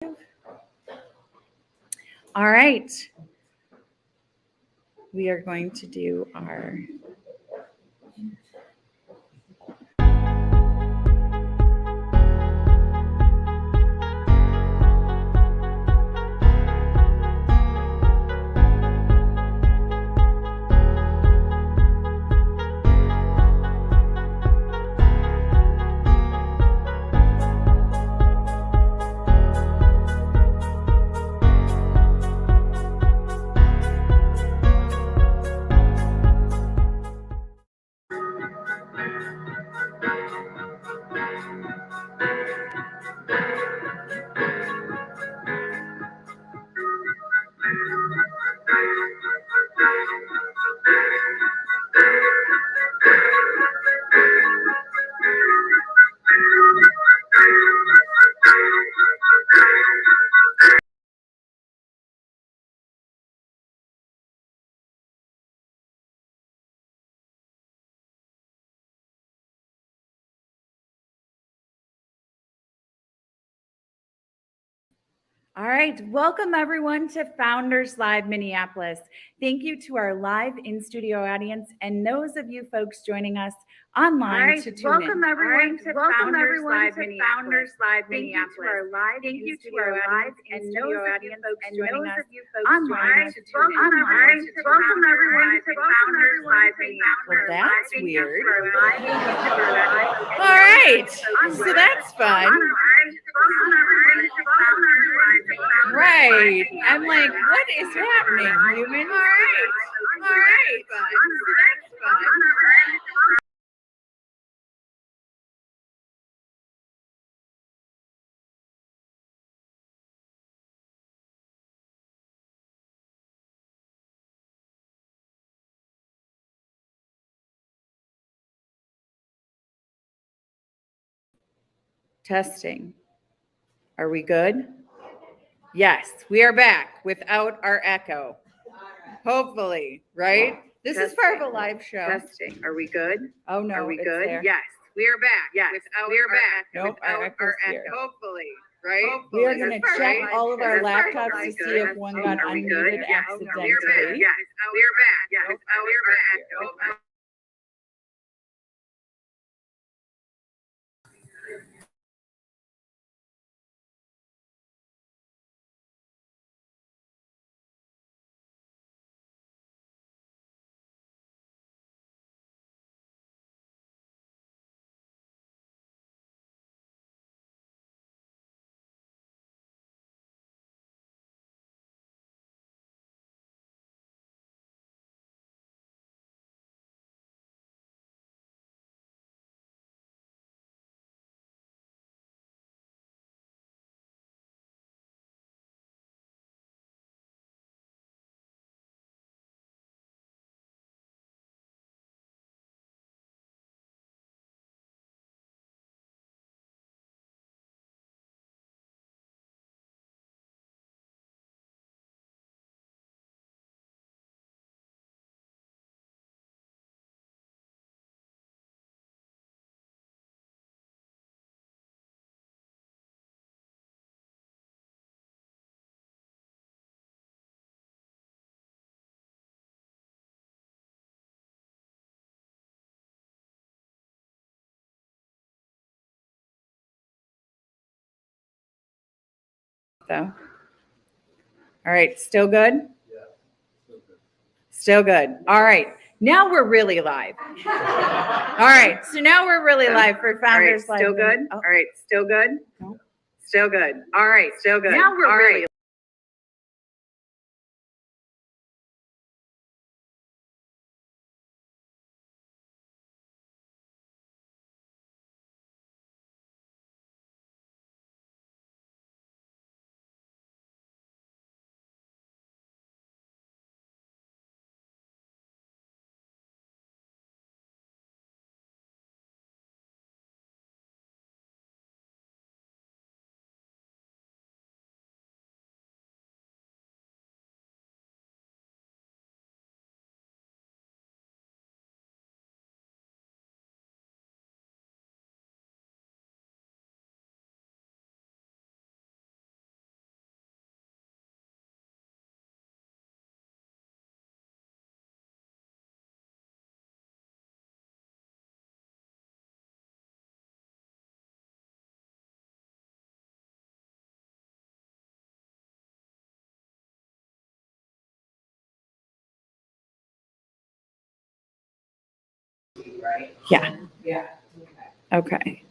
All right. We are going to do our All right, welcome everyone to Founders Live Minneapolis. Thank you to our live in-studio audience and those of you folks joining us online to tune welcome in. Everyone to Founders Live Minneapolis. Thank you to our live in-studio audience and those of you folks joining us online to tune in. Welcome everyone to Founders Live Minneapolis. Well, that's weird. All right, so that's fun. Right. I'm like, what is happening, human? All right. Fun. That's fun. Testing. Are we good? Yes, we are back without our echo. Hopefully, right? This is part of a live show. Testing. Are we good? Oh no, Are we it's good? there. Yes, we are back. Yes, we are back. Nope, our echo's here. Hopefully, right? We are going to check all of our That's laptops right. to see if one got Are we good? unmuted Yes, accidentally. we are back. Yes, we are back. Yes, we are back. Though. All right, still good? Yeah, still good. All right, now we're really live. All right, so now we're really live for Founders Live. Still good? Oh. All right, still good? No. Still good. All right, still good. Now we're really right? Yeah. Yeah. Okay.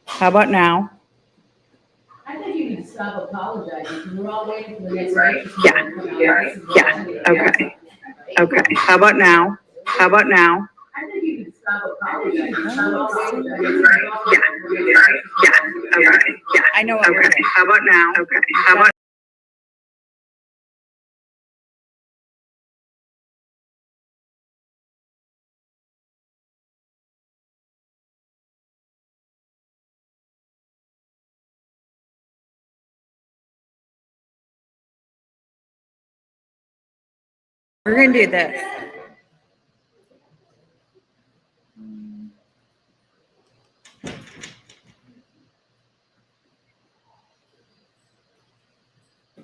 How about now? I think you can stop apologizing. We're all waiting for the next right. Okay. Okay. How about now? How about now? I think you can stop apologizing. Okay. I know what we're doing. How about now? Okay. How about we're gonna do this.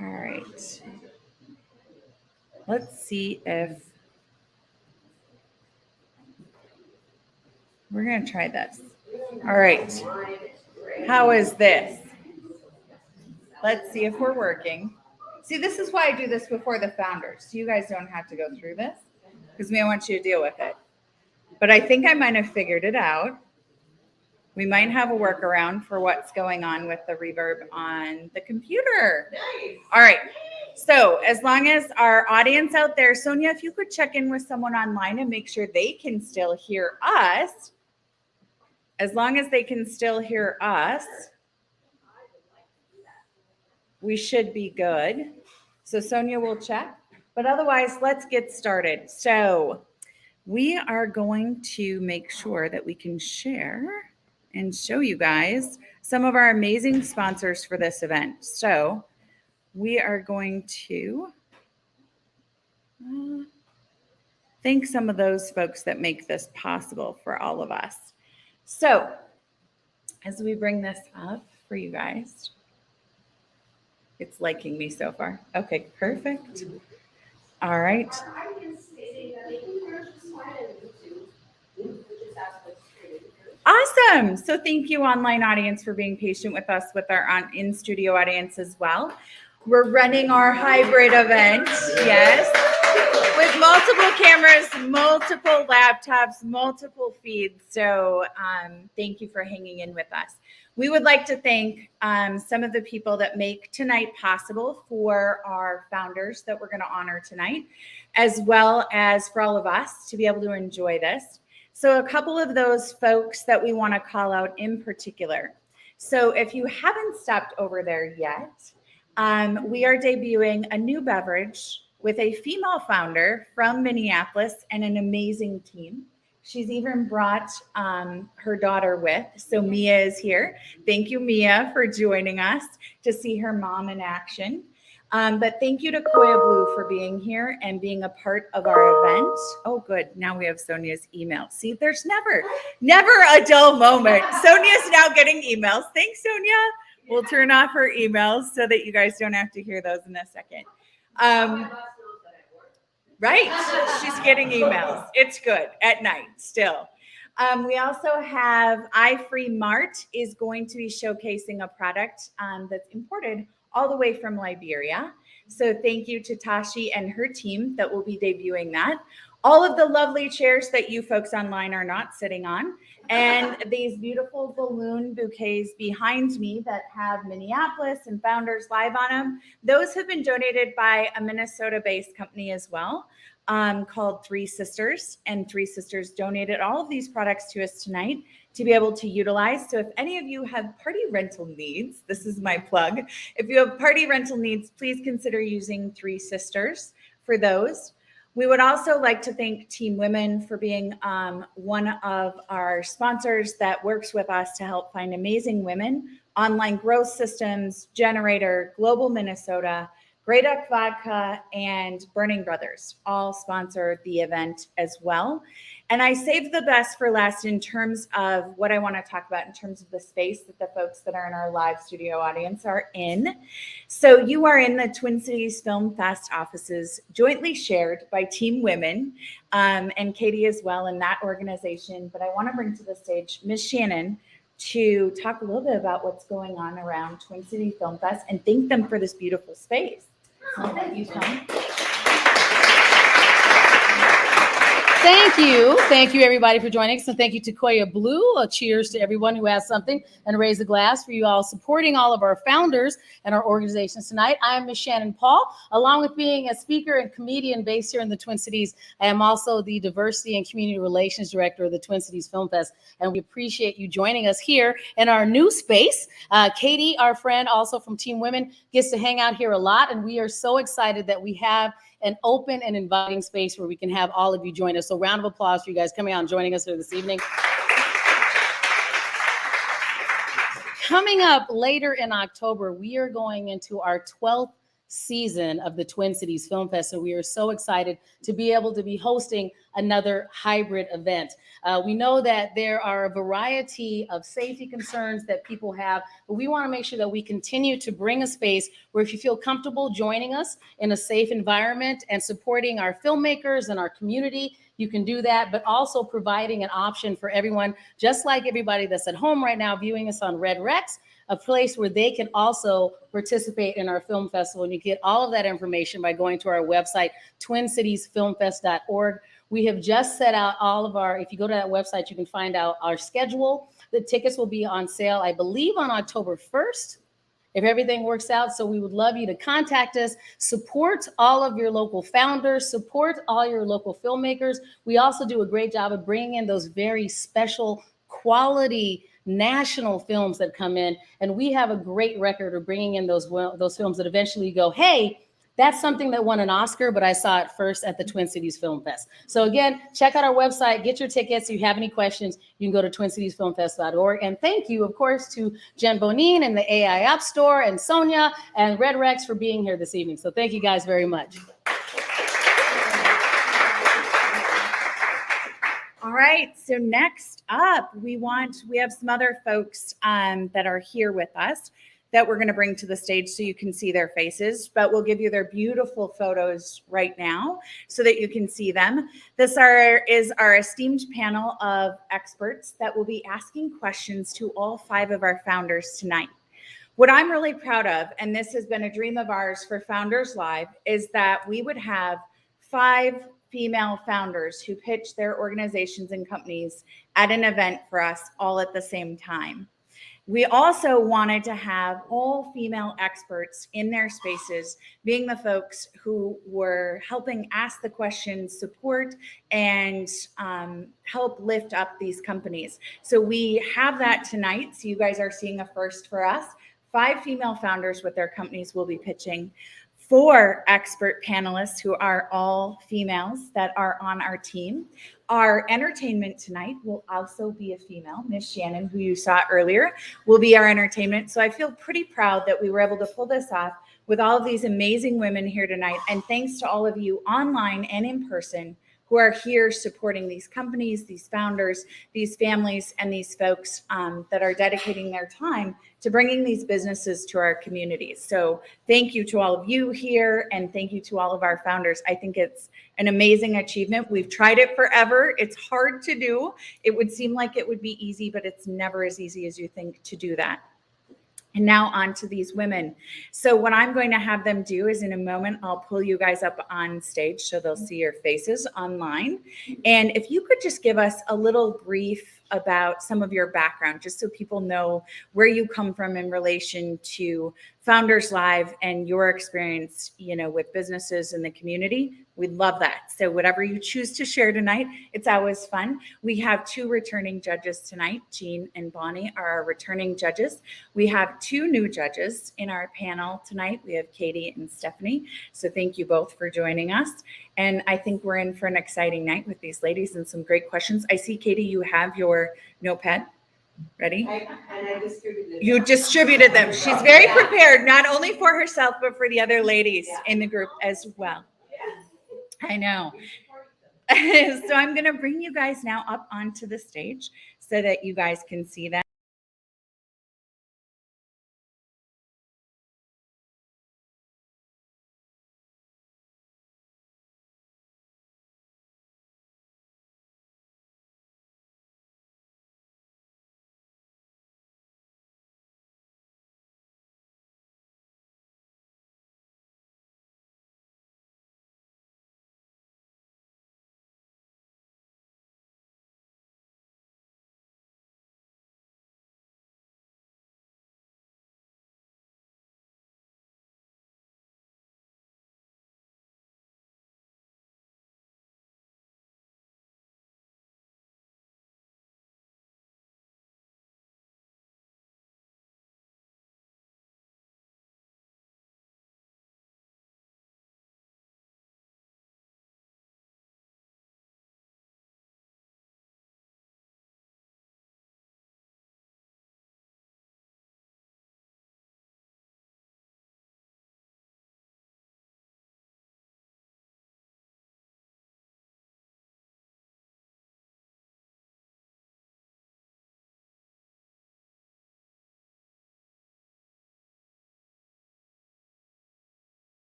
All right. Let's see if we're gonna try this. All right. How is this? Let's see if we're working. See, this is why I do this before the founders. So you guys don't have to go through this because I want you to deal with it. But I think I might have figured it out. We might have a workaround for what's going on with the reverb on the computer. All right. So as long as our audience out there, Sonia, if you could check in with someone online and make sure they can still hear us. As long as they can still hear us, we should be good. So Sonia will check. But otherwise, let's get started. So we are going to make sure that we can share and show you guys some of our amazing sponsors for this event. So we are going to thank some of those folks that make this possible for all of us. So as we bring this up for you guys, it's liking me so far. Okay, perfect. All right. Awesome. So thank you, online audience, for being patient with us with our in-studio audience as well. We're running our hybrid event, yes, with multiple cameras, multiple laptops, multiple feeds. So thank you for hanging in with us. We would like to thank some of the people that make tonight possible for our founders that we're going to honor tonight, as well as for all of us to be able to enjoy this. So a couple of those folks that we want to call out in particular. So if you haven't stopped over there yet, we are debuting a new beverage with a female founder from Minneapolis and an amazing team. She's even brought her daughter with. So Mia is here. Thank you, Mia, for joining us to see her mom in action. But thank you to Coya Blue for being here and being a part of our event. Oh, good. Now we have Sonia's email. See, there's never a dull moment. Sonia's now getting emails. Thanks, Sonia. We'll turn off her emails so that you guys don't have to hear those in a second. Right. She's getting emails. It's good at night still. We also have iFree Mart is going to be showcasing a product that's imported all the way from Liberia. So thank you to Tashi and her team that will be debuting that. All of the lovely chairs that you folks online are not sitting on, and these beautiful balloon bouquets behind me that have Minneapolis and Founders Live on them, those have been donated by a Minnesota-based company as well, called Three Sisters, and Three Sisters donated all of these products to us tonight to be able to utilize. So if any of you have party rental needs, this is my plug. If you have party rental needs, please consider using Three Sisters for those. We would also like to thank Team Women for being one of our sponsors that works with us to help find amazing women, online growth systems, Generator, Global Minnesota, Great Duck Vodka, and Burning Brothers all sponsor the event as well. And I saved the best for last in terms of what I want to talk about in terms of the space that the folks that are in our live studio audience are in. So you are in the Twin Cities Film Fest offices, jointly shared by Team Women, and Katie as well in that organization. But I want to bring to the stage Miss Shannon to talk a little bit about what's going on around Twin City Film Fest and thank them for this beautiful space. So thank you, Tom. Thank you. Thank you, everybody, for joining us. And thank you to Coya Blue. A cheers to everyone who has something, and raise a glass for you all supporting all of our founders and our organizations tonight. I am Ms. Shannon Paul. Along with being a speaker and comedian based here in the Twin Cities, I am also the Diversity and Community Relations Director of the Twin Cities Film Fest. And we appreciate you joining us here in our new space. Katie, our friend, also from Team Women, gets to hang out here a lot. And we are so excited that we have an open and inviting space where we can have all of you join us. So round of applause for you guys coming out and joining us here this evening. Coming up later in October, we are going into our 12th season of the Twin Cities Film Fest. So we are so excited to be able to be hosting another hybrid event. We know that there are a variety of safety concerns that people have, but we want to make sure that we continue to bring a space where if you feel comfortable joining us in a safe environment and supporting our filmmakers and our community, you can do that, but also providing an option for everyone, just like everybody that's at home right now viewing us on Red Rex, a place where they can also participate in our film festival. And you get all of that information by going to our website, twincitiesfilmfest.org. We have just set out all of our, if you go to that website, you can find out our schedule. The tickets will be on sale, I believe, on October 1st, if everything works out. So we would love you to contact us, support all of your local founders, support all your local filmmakers. We also do a great job of bringing in those very special quality national films that come in. And we have a great record of bringing in those films that eventually go, hey, that's something that won an Oscar, but I saw it first at the Twin Cities Film Fest. So again, check out our website, get your tickets. If you have any questions, you can go to twincitiesfilmfest.org. And thank you, of course, to Jen Bonin and the AI App Store and Sonia and Red Rex for being here this evening. So thank you guys very much. All right, so next up, we have some other folks that are here with us that we're going to bring to the stage so you can see their faces, but we'll give you their beautiful photos right now so that you can see them. This is our esteemed panel of experts that will be asking questions to all 5 of our founders tonight. What I'm really proud of, and this has been a dream of ours for Founders Live, is that we would have 5 female founders who pitch their organizations and companies at an event for us all at the same time. We also wanted to have all female experts in their spaces, being the folks who were helping ask the questions, support, and help lift up these companies. So we have that tonight. So you guys are seeing a first for us. 5 female founders with their companies will be pitching. 4 expert panelists who are all females that are on our team. Our entertainment tonight will also be a female. Miss Shannon, who you saw earlier, will be our entertainment. So I feel pretty proud that we were able to pull this off with all of these amazing women here tonight. And thanks to all of you online and in person who are here supporting these companies, these founders, these families, and these folks that are dedicating their time to bringing these businesses to our communities. So thank you to all of you here, and thank you to all of our founders. I think it's an amazing achievement. We've tried it forever. It's hard to do. It would seem like it would be easy, but it's never as easy as you think to do that. And now on to these women. So what I'm going to have them do is in a moment, I'll pull you guys up on stage so they'll see your faces online. And if you could just give us a little brief about some of your background, just so people know where you come from in relation to Founders Live and your experience, with businesses in the community. We'd love that. So whatever you choose to share tonight, it's always fun. We have 2 returning judges tonight. Jean and Bonnie are our returning judges. We have 2 new judges in our panel tonight. We have Katie and Stephanie. So thank you both for joining us. And I think we're in for an exciting night with these ladies and some great questions. I see, Katie, you have your notepad ready. I distributed them. You distributed them. She's very prepared, not only for herself, but for the other ladies in the group as well. I know. So I'm going to bring you guys now up onto the stage so that you guys can see them.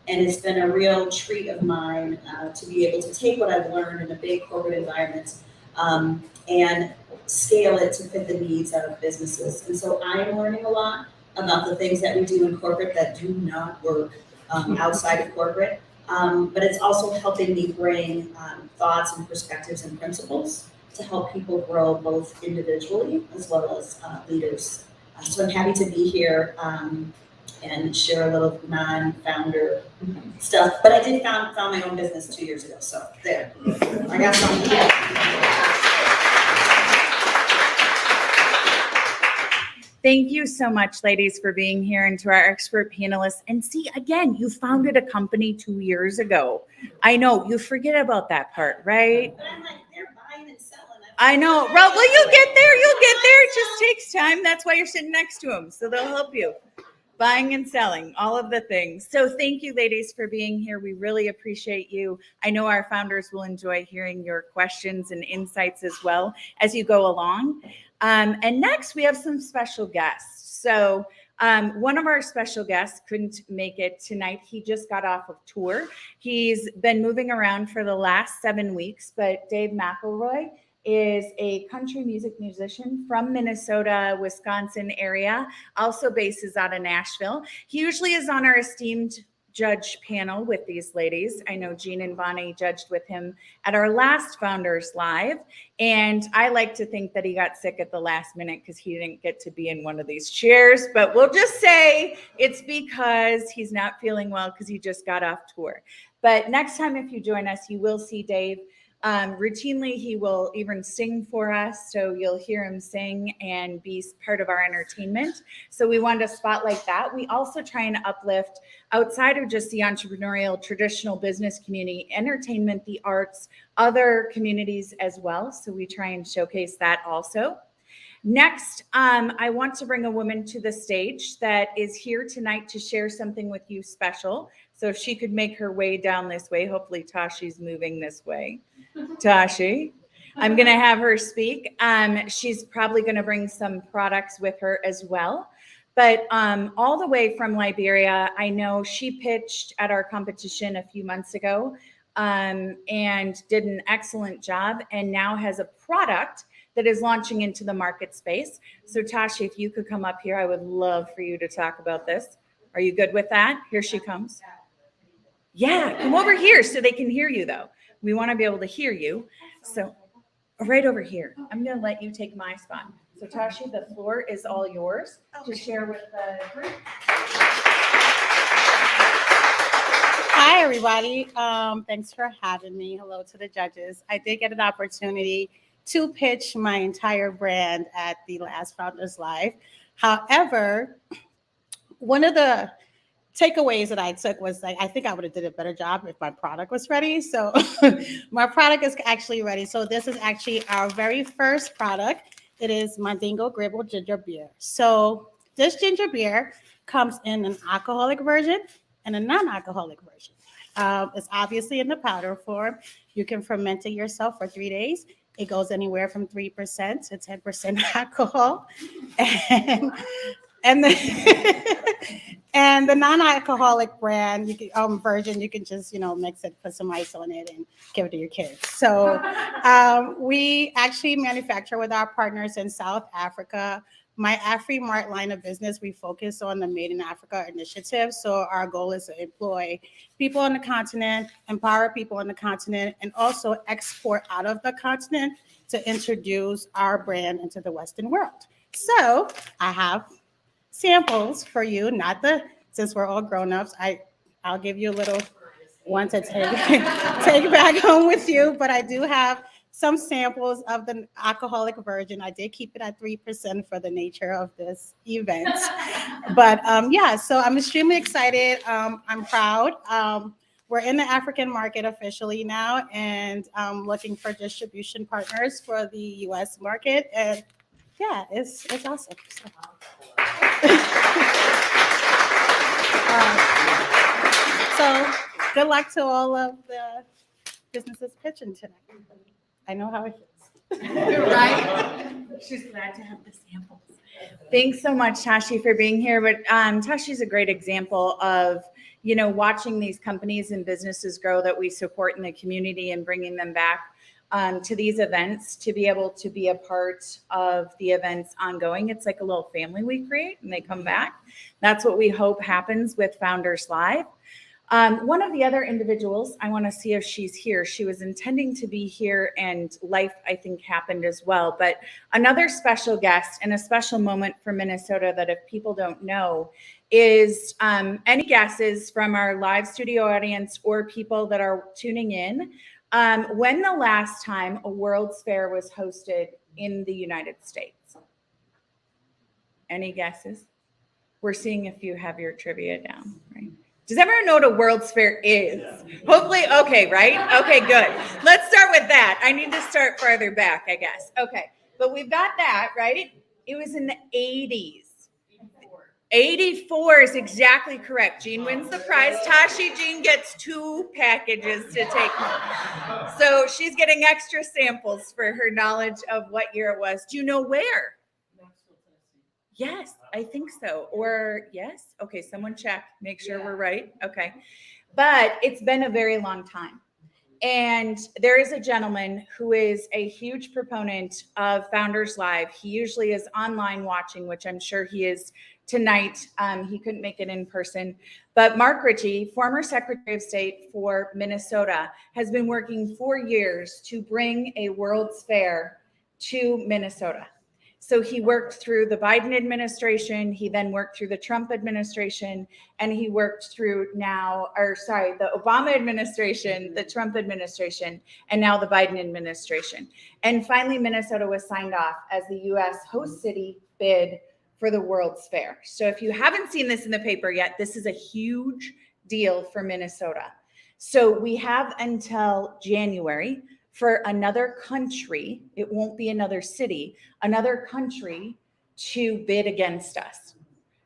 And it's been a real treat of mine to be able to take what I've learned in a big corporate environment and scale it to fit the needs of businesses. And so I'm learning a lot about the things that we do in corporate that do not work outside of corporate. But it's also helping me bring thoughts and perspectives and principles to help people grow both individually as well as leaders. So I'm happy to be here and share a little non-founder stuff. But I did found my own business 2 years ago, so there. I got something. Thank you so much, ladies, for being here, and to our expert panelists. And see, again, you founded a company 2 years ago. I know, you forget about that part, right? But I'm like, they're buying and selling. I know. Well, you'll get there. You'll get there. It just takes time. That's why you're sitting next to them. So they'll help you. Buying and selling, all of the things. So thank you, ladies, for being here. We really appreciate you. I know our founders will enjoy hearing your questions and insights as well as you go along. And next, we have some special guests. So one of our special guests couldn't make it tonight. He just got off of tour. He's been moving around for the last 7 weeks, but Dave Mcelroy is a country music musician from Minnesota, Wisconsin area, also bases out of Nashville. He usually is on our esteemed judge panel with these ladies. I know Jean and Bonnie judged with him at our last Founders Live. And I like to think that he got sick at the last minute because he didn't get to be in one of these chairs. But we'll just say it's because he's not feeling well because he just got off tour. But next time, if you join us, you will see Dave. Routinely, he will even sing for us, so you'll hear him sing and be part of our entertainment. So we wanted to spotlight that. We also try and uplift outside of just the entrepreneurial traditional business community, entertainment, the arts, other communities as well. So we try and showcase that also. Next, I want to bring a woman to the stage that is here tonight to share something with you special. So if she could make her way down this way, hopefully Tashi's moving this way. Tashi, I'm going to have her speak. She's probably going to bring some products with her as well. But all the way from Liberia, I know she pitched at our competition a few months ago and did an excellent job, and now has a product that is launching into the market space. So Tashi, if you could come up here, I would love for you to talk about this. Are you good with that? Here she comes. Yeah, come over here so they can hear you, though. We want to be able to hear you. So right over here. I'm going to let you take my spot. So Tashi, the floor is all yours to share with the group. Hi, everybody. Thanks for having me. Hello to the judges. I did get an opportunity to pitch my entire brand at the last Founders Live. However, one of the takeaways that I took was like, I think I would have did a better job if my product was ready. So my product is actually ready. So this is actually our very first product. It is Mandingo Gribble Ginger Beer. So this ginger beer comes in an alcoholic version and a non-alcoholic version. It's obviously in the powder form. You can ferment it yourself for 3 days. It goes anywhere from 3% to 10% alcohol. And the non-alcoholic brand version, you can just mix it, put some ice on it, and give it to your kids. So we actually manufacture with our partners in South Africa. My AfriMart line of business, we focus on the Made in Africa initiative. So our goal is to employ people on the continent, empower people on the continent, and also export out of the continent to introduce our brand into the Western world. So I have samples for you, since we're all grown-ups, I'll give you a little one to take back home with you, but I do have some samples of the alcoholic version. I did keep it at 3% for the nature of this event. But so I'm extremely excited. I'm proud. We're in the African market officially now, and I'm looking for distribution partners for the US market. And yeah, it's awesome. So good luck to all of the businesses pitching tonight. I know how it feels. Right? She's glad to have the samples. Thanks so much, Tashi, for being here. But Tashi's a great example of, watching these companies and businesses grow that we support in the community and bringing them back to these events to be able to be a part of the events ongoing. It's like a little family we create and they come back. That's what we hope happens with Founders Live. One of the other individuals, I want to see if she's here. She was intending to be here and life, I think, happened as well. But another special guest and a special moment for Minnesota that if people don't know is any guesses from our live studio audience or people that are tuning in, when the last time a World's Fair was hosted in the United States? Any guesses? We're seeing if you have your trivia down, right? Does everyone know what a World's Fair is? Yeah. Hopefully, okay, right? Okay, good. Let's start with that. I need to start farther back, I guess. Okay, but we've got that, right? It was in the 80s. 84 is exactly correct. Jean wins the prize. Tashi Jean gets 2 packages to take home. So she's getting extra samples for her knowledge of what year it was. Do you know where? Yes, I think so. Or yes. Okay, someone check. Make sure we're right. Okay. But it's been a very long time. And there is a gentleman who is a huge proponent of Founders Live. He usually is online watching, which I'm sure he is tonight. He couldn't make it in person. But Mark Ritchie, former Secretary of State for Minnesota, has been working for years to bring a World's Fair to Minnesota. So he worked through the Biden administration. He then worked through the Trump administration, and he worked through the Obama administration, the Trump administration, and now the Biden administration. And finally, Minnesota was signed off as the U.S. host city bid for the World's Fair. So if you haven't seen this in the paper yet, this is a huge deal for Minnesota. So we have until January for another country, it won't be another city, another country to bid against us.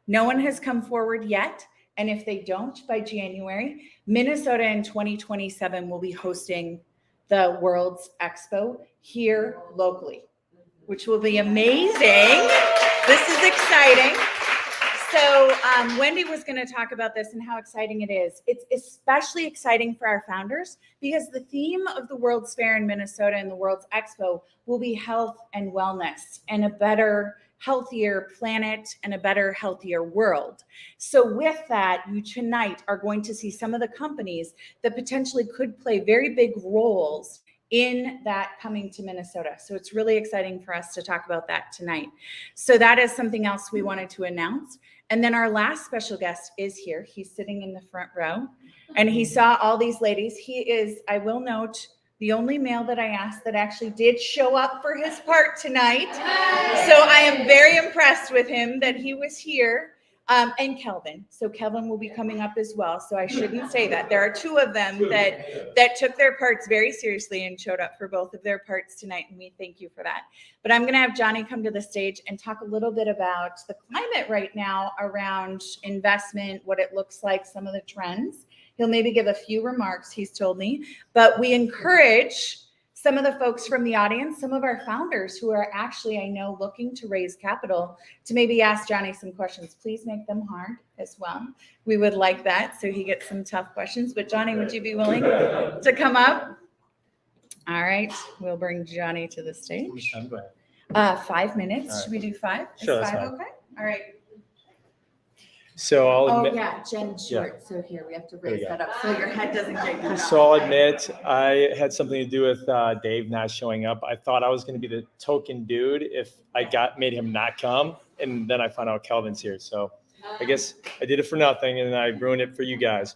No one has come forward yet. And if they don't by January, Minnesota in 2027 will be hosting the World's Expo here locally, which will be amazing. This is exciting. So Wendy was going to talk about this and how exciting it is. It's especially exciting for our founders because the theme of the World's Fair in Minnesota and the World's Expo will be health and wellness and a better, healthier planet and a better, healthier world. So with that, you tonight are going to see some of the companies that potentially could play very big roles in that coming to Minnesota. So it's really exciting for us to talk about that tonight. So that is something else we wanted to announce. And then our last special guest is here. He's sitting in the front row and he saw all these ladies. He is, I will note, the only male that I asked that actually did show up for his part tonight. So I am very impressed with him that he was here. And Kelvin. So Kelvin will be coming up as well. So I shouldn't say that. There are 2 of them that took their parts very seriously and showed up for both of their parts tonight. And we thank you for that. But I'm going to have Johnny come to the stage and talk a little bit about the climate right now around investment, what it looks like, some of the trends. He'll maybe give a few remarks, he's told me. But we encourage some of the folks from the audience, some of our founders who are actually, I know, looking to raise capital to maybe ask Johnny some questions. Please make them hard as well. We would like that so he gets some tough questions. But Johnny, would you be willing to come up? All right, we'll bring Johnny to the stage. 5 minutes. Right. Should we do 5? Sure, Is 5 that's fine. okay? All right. So I'll admit, Jen's short. Yeah. So here we have to raise that up so your head doesn't get cut off. So I'll admit I had something to do with Dave not showing up. I thought I was going to be the token dude if I made him not come, and then I found out Kelvin's here. So I guess I did it for nothing, and I ruined it for you guys.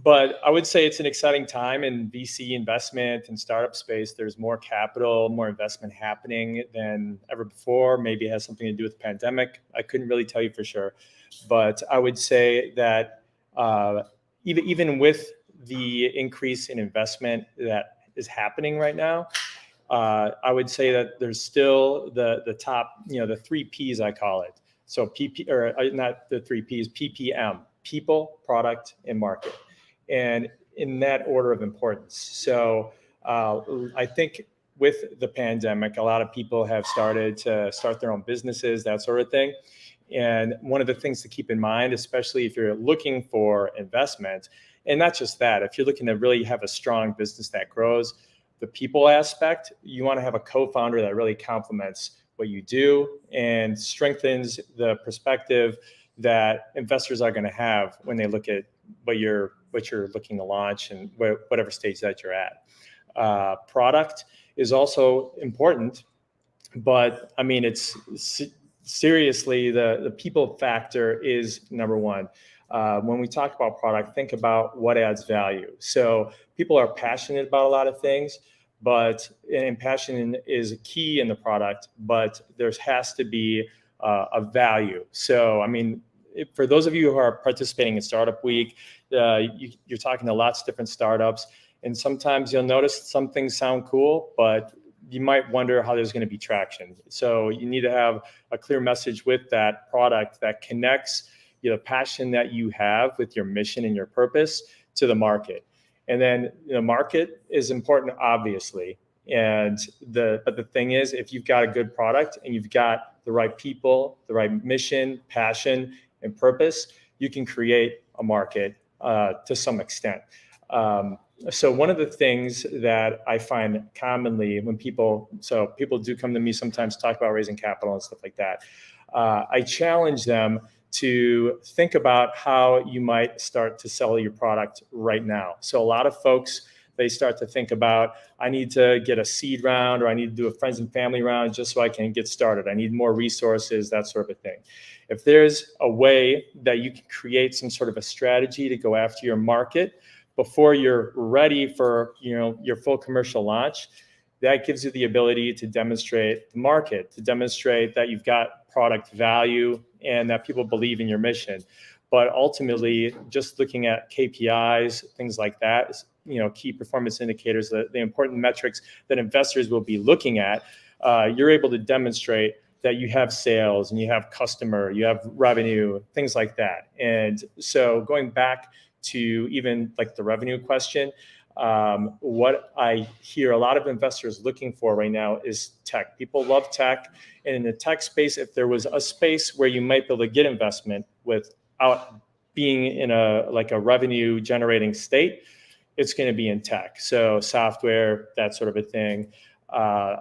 But I would say it's an exciting time in VC investment and startup space. There's more capital, more investment happening than ever before. Maybe it has something to do with the pandemic. I couldn't really tell you for sure. But I would say that even with the increase in investment that is happening right now, I would say that there's still the top, the 3 Ps I call it. So not the 3 Ps, PPM, people, product, and market. And in that order of importance. So I think with the pandemic, a lot of people have started to start their own businesses, that sort of thing. And one of the things to keep in mind, especially if you're looking for investment, and not just that, if you're looking to really have a strong business that grows, the people aspect, you want to have a co-founder that really complements what you do and strengthens the perspective that investors are going to have when they look at what you're looking to launch and whatever stage that you're at. Product is also important, but I mean, it's seriously the people factor is number one. When we talk about product, think about what adds value. So people are passionate about a lot of things, and passion is key in the product, but there has to be a value. So, I mean, for those of you who are participating in Startup Week, you're talking to lots of different startups, and sometimes you'll notice some things sound cool, but you might wonder how there's going to be traction. So you need to have a clear message with that product that connects the passion that you have with your mission and your purpose to the market. And then the market is important, obviously. But the thing is, if you've got a good product and you've got the right people, the right mission, passion, and purpose, you can create a market to some extent. So one of the things that I find commonly when people do come to me sometimes talk about raising capital and stuff like that, I challenge them to think about how you might start to sell your product right now. So a lot of folks, they start to think about, I need to get a seed round, or I need to do a friends and family round just so I can get started. I need more resources, that sort of thing. If there's a way that you can create some sort of a strategy to go after your market before you're ready for your full commercial launch, that gives you the ability to demonstrate the market, to demonstrate that you've got product value and that people believe in your mission. But ultimately, just looking at KPIs, things like that, key performance indicators, the important metrics that investors will be looking at, you're able to demonstrate that you have sales and you have customer, you have revenue, things like that. And so going back to even like the revenue question, what I hear a lot of investors looking for right now is tech. People love tech. And in the tech space, if there was a space where you might be able to get investment without being in a revenue generating state, it's going to be in tech. So software, that sort of a thing.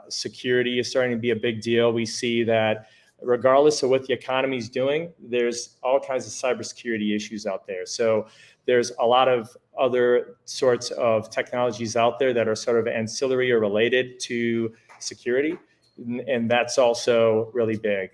Security is starting to be a big deal. We see that regardless of what the economy is doing, there's all kinds of cybersecurity issues out there. So there's a lot of other sorts of technologies out there that are sort of ancillary or related to security. And that's also really big.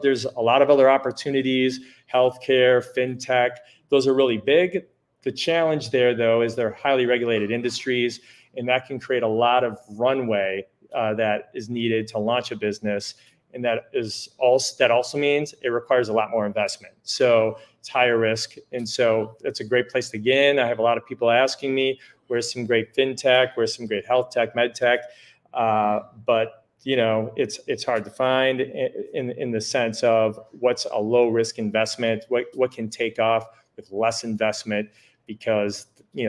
There's a lot of other opportunities, healthcare, fintech. Those are really big. The challenge there, though, is they're highly regulated industries, and that can create a lot of runway that is needed to launch a business. And that also means it requires a lot more investment. So it's higher risk. And so it's a great place to get in. I have a lot of people asking me, where's some great fintech, where's some great health tech, med tech? But it's hard to find in the sense of what's a low risk investment, what can take off with less investment, because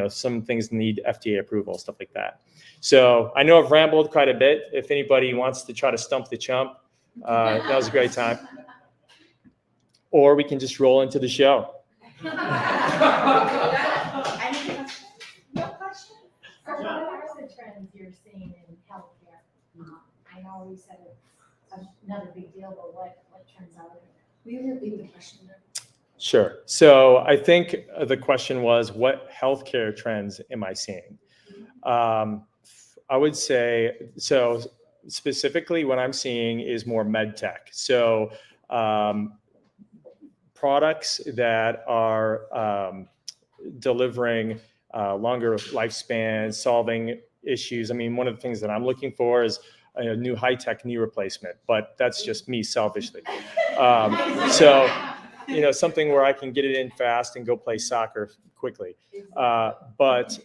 some things need FDA approval, stuff like that. So I know I've rambled quite a bit. If anybody wants to try to stump the chump, that was a great time. Or we can just roll into the show. No question. So what are the trends you're seeing in healthcare? I know you said it's another big deal, but what trends are there? Will you repeat the question there? Sure. So I think the question was, what healthcare trends am I seeing? I would say, so specifically what I'm seeing is more med tech. So products that are delivering longer lifespans, solving issues. I mean, one of the things that I'm looking for is a new high-tech knee replacement, but that's just me selfishly. So, something where I can get it in fast and go play soccer quickly. But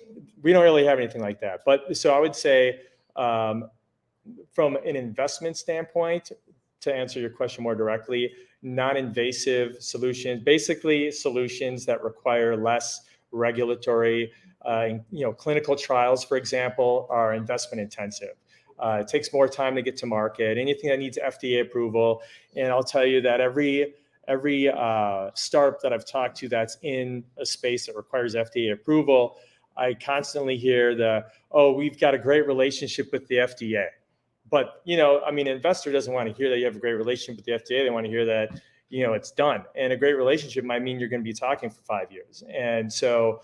we don't really have anything like that. But so I would say from an investment standpoint, to answer your question more directly, non-invasive solutions, basically solutions that require less regulatory, clinical trials, for example, are investment intensive. It takes more time to get to market. Anything that needs FDA approval, and I'll tell you that every startup that I've talked to that's in a space that requires FDA approval, I constantly hear we've got a great relationship with the FDA. But, an investor doesn't want to hear that you have a great relationship with the FDA. They want to hear that, it's done. And a great relationship might mean you're going to be talking for 5 years. And so,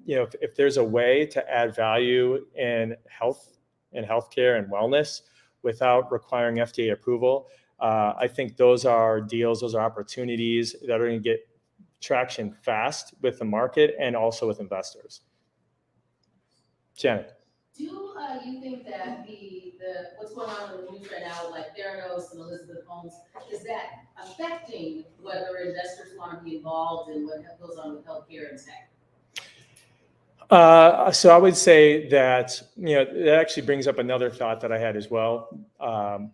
if there's a way to add value in health and healthcare and wellness without requiring FDA approval, I think those are deals, those are opportunities that are going to get traction fast with the market and also with investors. Janet. Do you think that the what's going on in the news right now, like Theranos and Elizabeth Holmes, is that affecting whether investors want to be involved in what goes on with healthcare and tech? So I would say that, that actually brings up another thought that I had as well. And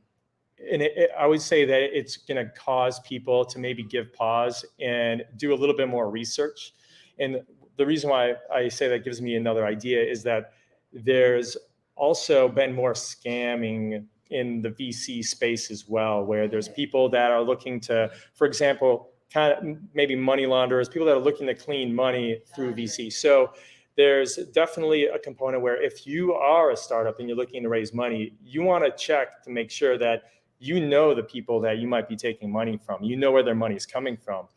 I would say that it's going to cause people to maybe give pause and do a little bit more research. And the reason why I say that gives me another idea is that there's also been more scamming in the VC space as well, where there's people that are looking to, for example, kind of maybe money launderers, people that are looking to clean money through VC. So there's definitely a component where if you are a startup and you're looking to raise money, you want to check to make sure that the people that you might be taking money from, where their money is coming from.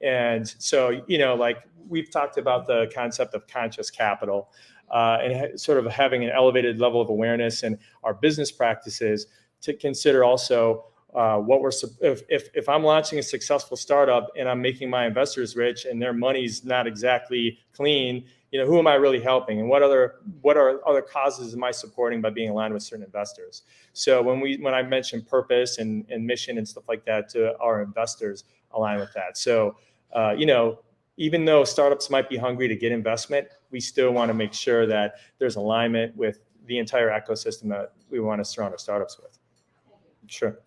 And so, like we've talked about the concept of conscious capital and sort of having an elevated level of awareness in our business practices to consider also if I'm launching a successful startup and I'm making my investors rich and their money's not exactly clean, who am I really helping, and what are other causes am I supporting by being aligned with certain investors? So when I mention purpose and mission and stuff like that to our investors, align with that. So even though startups might be hungry to get investment, we still want to make sure that there's alignment with the entire ecosystem that we want to surround our startups with. Sure.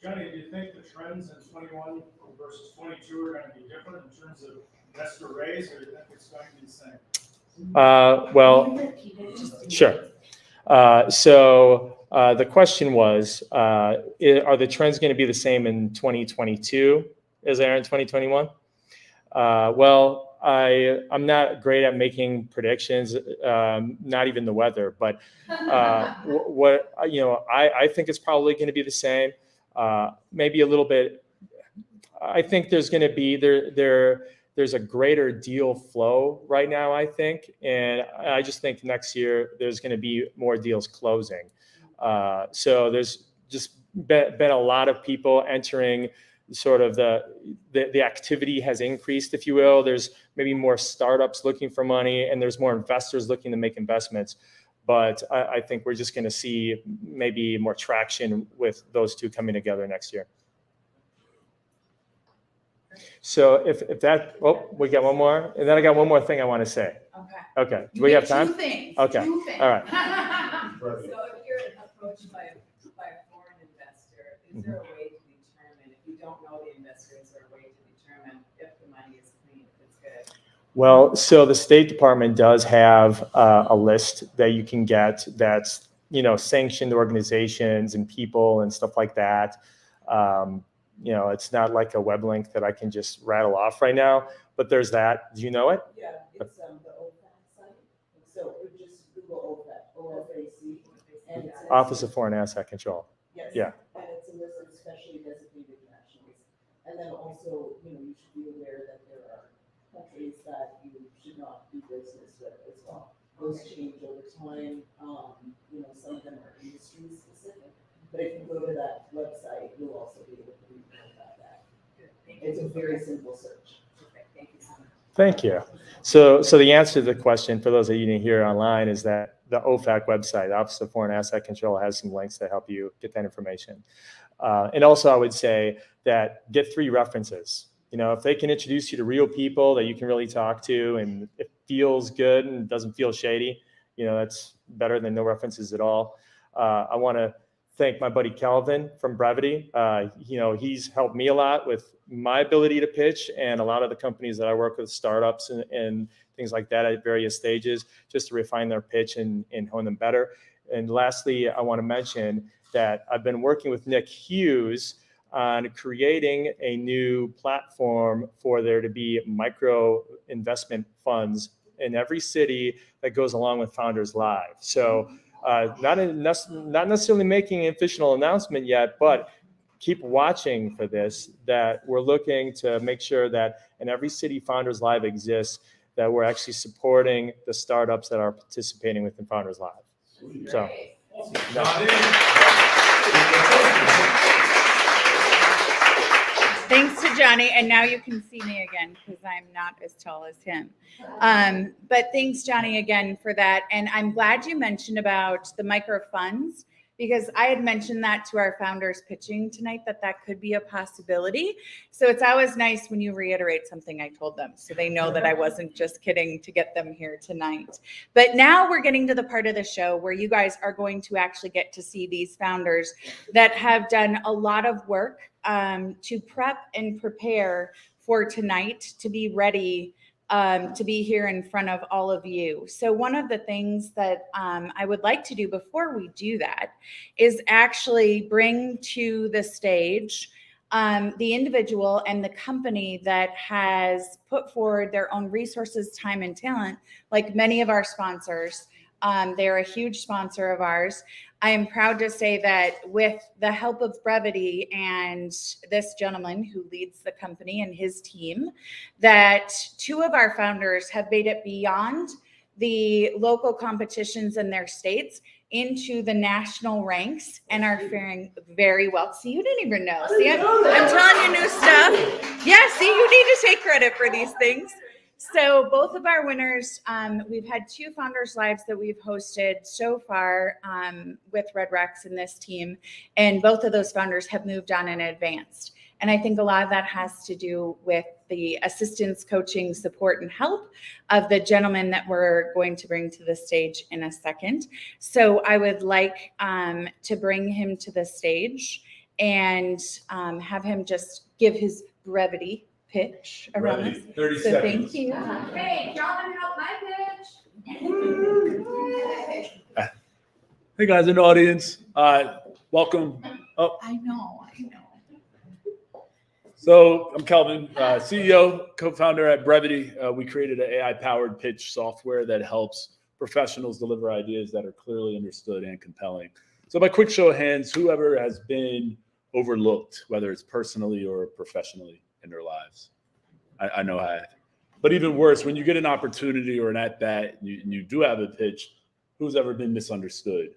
Johnny, do you think the trends in 21 versus 22 are going to be different in terms of investor raise, or do you think it's going to be the same? Well, sure. So the question was, are the trends going to be the same in 2022 as they are in 2021? Well, I'm not great at making predictions, not even the weather, but I think it's probably going to be the same. Maybe a little bit. I think there's going to be there's a greater deal flow right now, I think, and I just think next year there's going to be more deals closing. So there's just been a lot of people entering. Sort of the activity has increased, if you will. There's maybe more startups looking for money, and there's more investors looking to make investments. But I think we're just going to see maybe more traction with those two coming together next year. So if that, we got one more, and then I got one more thing I want to say. Okay. Do we have time? Two things. Okay. Two things. All right. So if you're approached by a foreign investor, is there a way to determine, if you don't know the investor, is there a way to determine if the money is clean, if it's good? Well, so the State Department does have a list that you can get that's, sanctioned organizations and people and stuff like that. It's not like a web link that I can just rattle off right now, but there's that. Do you know it? Yeah, it's the OFAC site. So just Google OFAC, OFAC. And it's Office of Foreign Asset Control. Yes. Yeah. And it's a list of specially designated nationals. And then also, you should be aware that there are countries that you should not do business with as well. Those change over time. Some of them are industry specific. But if you go to that website, you'll also be able to read more about that. It's a very simple search. Thank you so much. Thank you. So the answer to the question, for those of you who didn't hear online, is that the OFAC website, the Office of Foreign Asset Control, has some links that help you get that information. And also, I would say that get 3 references. If they can introduce you to real people that you can really talk to, and it feels good and doesn't feel shady, that's better than no references at all. I want to thank my buddy Calvin from Brevity. He's helped me a lot with my ability to pitch, and a lot of the companies that I work with, startups and things like that at various stages, just to refine their pitch and hone them better. And lastly, I want to mention that I've been working with Nick Hughes on creating a new platform for there to be micro investment funds in every city that goes along with Founders Live. So not necessarily making an official announcement yet, but keep watching for this, that we're looking to make sure that in every city Founders Live exists, that we're actually supporting the startups that are participating within Founders Live. So. Thanks to Johnny, and now you can see me again because I'm not as tall as him. But thanks, Johnny, again for that. And I'm glad you mentioned about the micro funds, because I had mentioned that to our founders pitching tonight, that could be a possibility. So it's always nice when you reiterate something I told them, so they know that I wasn't just kidding to get them here tonight. But now we're getting to the part of the show where you guys are going to actually get to see these founders that have done a lot of work to prep and prepare for tonight, to be ready to be here in front of all of you. So one of the things that I would like to do before we do that is actually bring to the stage the individual and the company that has put forward their own resources, time, and talent, like many of our sponsors. They're a huge sponsor of ours. I am proud to say that with the help of Brevity and this gentleman who leads the company and his team, that two of our founders have made it beyond the local competitions in their states into the national ranks and are faring very well. See, you didn't even know. See, I'm telling you new stuff. Yeah, see, you need to take credit for these things. So both of our winners, we've had 2 Founders Lives that we've hosted so far with Red Rex and this team, and both of those founders have moved on and advanced. And I think a lot of that has to do with the assistance, coaching, support, and help of the gentleman that we're going to bring to the stage in a second. So I would like to bring him to the stage and have him just give his brevity pitch around this. 30 so seconds. Thank you. Hey, y'all gonna help my pitch? Hey guys in the audience, welcome. Oh, I know. so I'm Kelvin, CEO, co-founder at Brevity. We created an AI-powered pitch software that helps professionals deliver ideas that are clearly understood and compelling. So by quick show of hands, whoever has been overlooked, whether it's personally or professionally in their lives. I know I have. But even worse, when you get an opportunity or an at-bat and you do have a pitch, who's ever been misunderstood?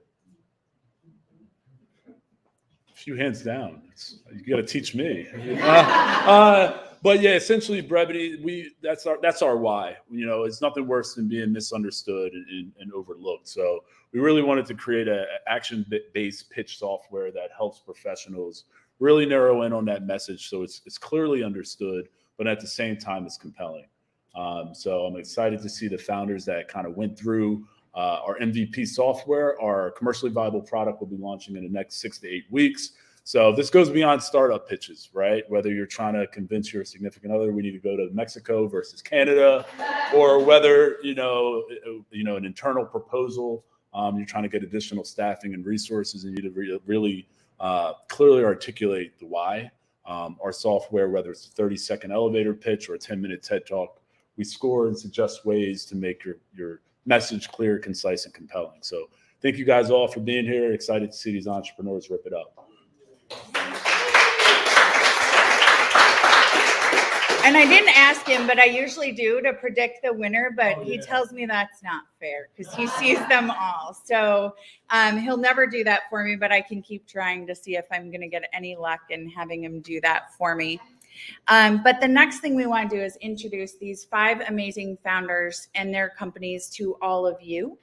A few hands down. You got to teach me. But yeah, essentially Brevity, that's our why. You know, it's nothing worse than being misunderstood and overlooked. So we really wanted to create an action-based pitch software that helps professionals really narrow in on that message so it's clearly understood, but at the same time it's compelling. So I'm excited to see the founders that kind of went through our MVP software. Our commercially viable product will be launching in the next 6 to 8 weeks. So this goes beyond startup pitches, right? Whether you're trying to convince your significant other we need to go to Mexico versus Canada, or whether you know an internal proposal, you're trying to get additional staffing and resources, and you need to really clearly articulate the why. Our software, whether it's a 30-second elevator pitch or a 10-minute TED Talk, we score and suggest ways to make your message clear, concise, and compelling. So thank you guys all for being here. Excited to see these entrepreneurs rip it up. And I didn't ask him, but I usually do to predict the winner, but he tells me that's not fair because he sees them all. So he'll never do that for me, but I can keep trying to see if I'm going to get any luck in having him do that for me. But the next thing we want to do is introduce these 5 amazing founders and their companies to all of you.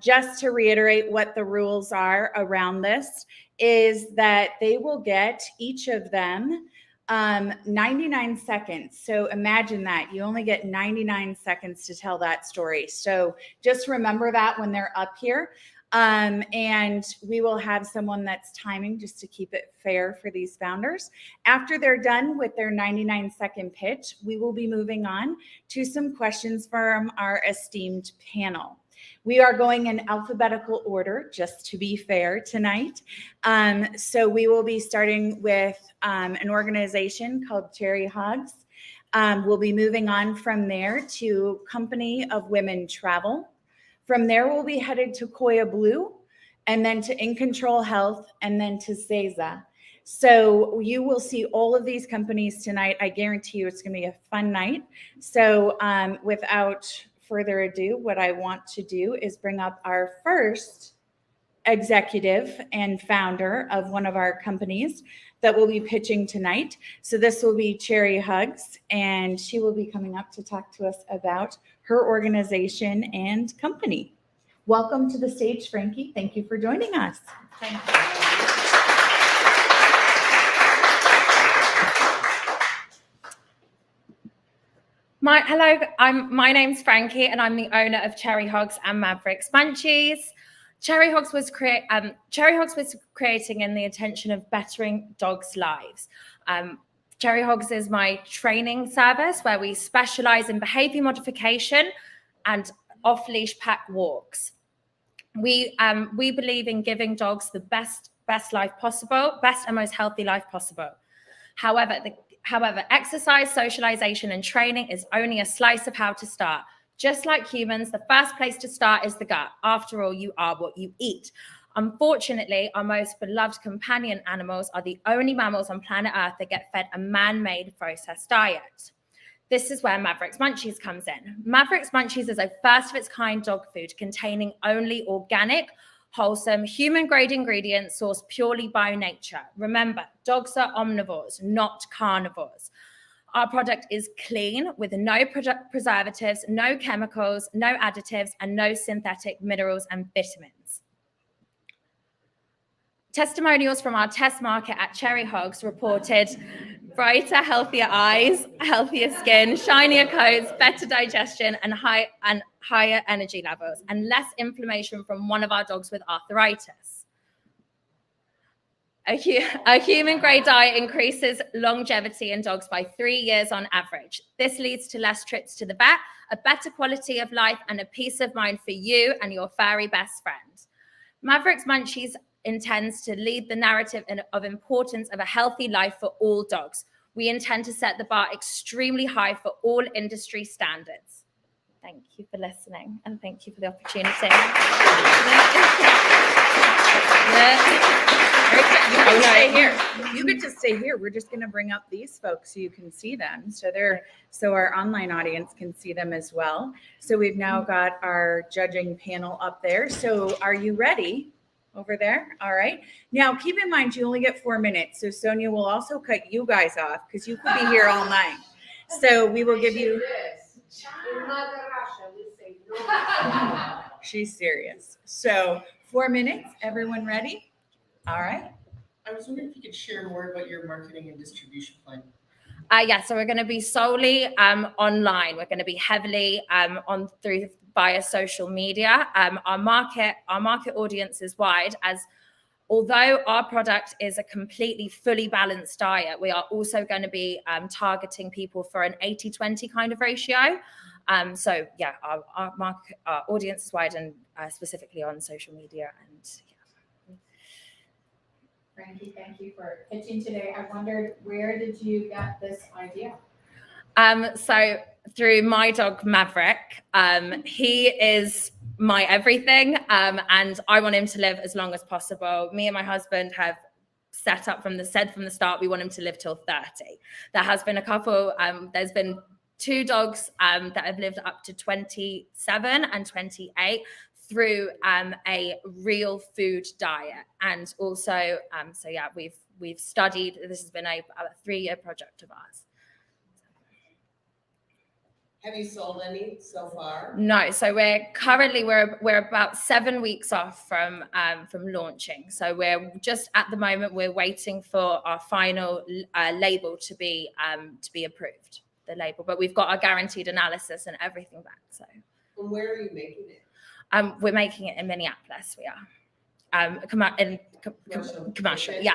Just to reiterate what the rules are around this is that they will get, each of them, 99 seconds. So imagine that you only get 99 seconds to tell that story. So just remember that when they're up here. And we will have someone that's timing just to keep it fair for these founders. After they're done with their 99-second pitch, we will be moving on to some questions from our esteemed panel. We are going in alphabetical order, just to be fair tonight. So we will be starting with an organization called Cherry Hogs. We'll be moving on from there to Company of Women Travel. From there, we'll be headed to Coya Blue, and then to In Control Health, and then to Cesa. So you will see all of these companies tonight. I guarantee you it's going to be a fun night. So without further ado, what I want to do is bring up our first executive and founder of one of our companies that will be pitching tonight. So this will be Cherry Hugs, and she will be coming up to talk to us about her organization and company. Welcome to the stage, Frankie. Thank you for joining us. Thank you. My name's Frankie, and I'm the owner of Cherry Hogs and Mavericks Munchies. Cherry Hogs was creating in the intention of bettering dogs' lives. Cherry Hogs is my training service where we specialize in behavior modification and off-leash pack walks. We believe in giving dogs the best life possible, best and most healthy life possible. However, exercise, socialization, and training is only a slice of how to start. Just like humans, the first place to start is the gut. After all, you are what you eat. Unfortunately, our most beloved companion animals are the only mammals on planet Earth that get fed a man-made processed diet. This is where Mavericks Munchies comes in. Mavericks Munchies is a first-of-its-kind dog food containing only organic, wholesome, human-grade ingredients sourced purely by nature. Remember, dogs are omnivores, not carnivores. Our product is clean with no preservatives, no chemicals, no additives, and no synthetic minerals and vitamins. Testimonials from our test market at Cherry Hogs reported brighter, healthier eyes, healthier skin, shinier coats, better digestion, and higher energy levels, and less inflammation from one of our dogs with arthritis. A human-grade diet increases longevity in dogs by 3 years on average. This leads to less trips to the vet, a better quality of life, and a peace of mind for you and your furry best friend. Mavericks Munchies intends to lead the narrative of importance of a healthy life for all dogs. We intend to set the bar extremely high for all industry standards. Thank you for listening, and thank you for the opportunity. Stay here. You get to stay here. We're just going to bring up these folks so you can see them. So our online audience can see them as well. So we've now got our judging panel up there. So are you ready over there? All right. Now keep in mind you only get 4 minutes. So Sonia will also cut you guys off because you could be here all night. So we will give you. She's serious. So 4 minutes. Everyone ready? All right. I was wondering if you could share more about your marketing and distribution plan. So we're going to be solely online. We're going to be heavily via social media. Our market audience is wide, as although our product is a completely fully balanced diet, we are also going to be targeting people for an 80-20 kind of ratio. Our audience is wide, and specifically on social media. And Frankie, thank you for pitching today. I wondered, where did you get this idea? So through my dog Maverick, he is my everything, and I want him to live as long as possible. Me and my husband have set up from the start we want him to live till 30. There has been a couple. There's been 2 dogs that have lived up to 27 and 28 through a real food diet, and also we've studied. This has been a 3-year project of ours. Have you sold any so far? No, so we're about 7 weeks off from launching. So we're just at the moment we're waiting for our final label to be approved. The label, but we've got our guaranteed analysis and everything back. So And where are you making it? We're making it in Minneapolis. We are. Commercial. Yeah.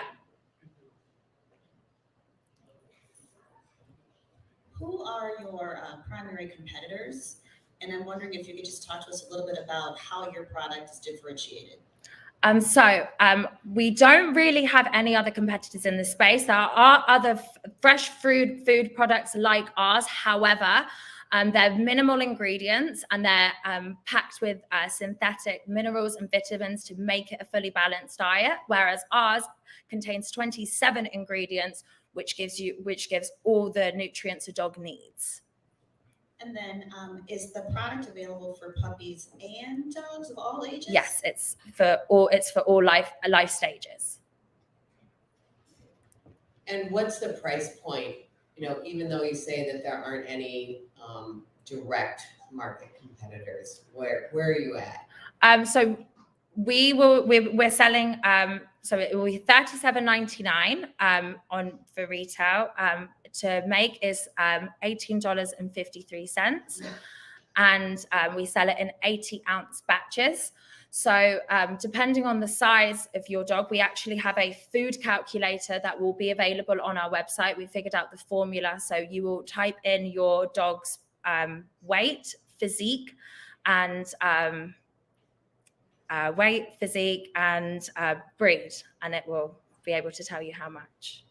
Who are your primary competitors? And I'm wondering if you could just talk to us a little bit about how your product is differentiated. We don't really have any other competitors in this space. There are other fresh food products like ours. However, they're minimal ingredients and they're packed with synthetic minerals and vitamins to make it a fully balanced diet, whereas ours contains 27 ingredients, which gives all the nutrients a dog needs. And then is the product available for puppies and dogs of all ages? Yes, it's for all life stages. And what's the price point? You know, even though you say that there aren't any direct market competitors, where are you at? So we're selling. So it will be $37.99 on for retail. To make is $18.53, and we sell it in 80-ounce batches. So depending on the size of your dog, we actually have a food calculator that will be available on our website. We figured out the formula, so you will type in your dog's weight, physique, and breed, and it will be able to tell you how much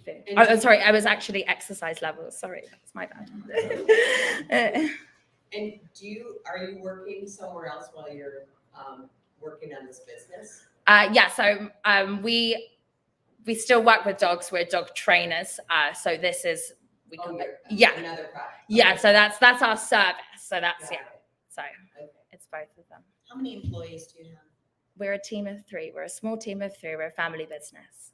food. Sorry, I was actually exercise levels. Sorry, that's my bad. And are you working somewhere else while you're working on this business? Yeah, so we still work with dogs. We're dog trainers. So this is Another product. Yeah, so that's our service. So that's So it's both of them. How many employees do you have? We're a team of 3. We're a small team of 3. We're a family business.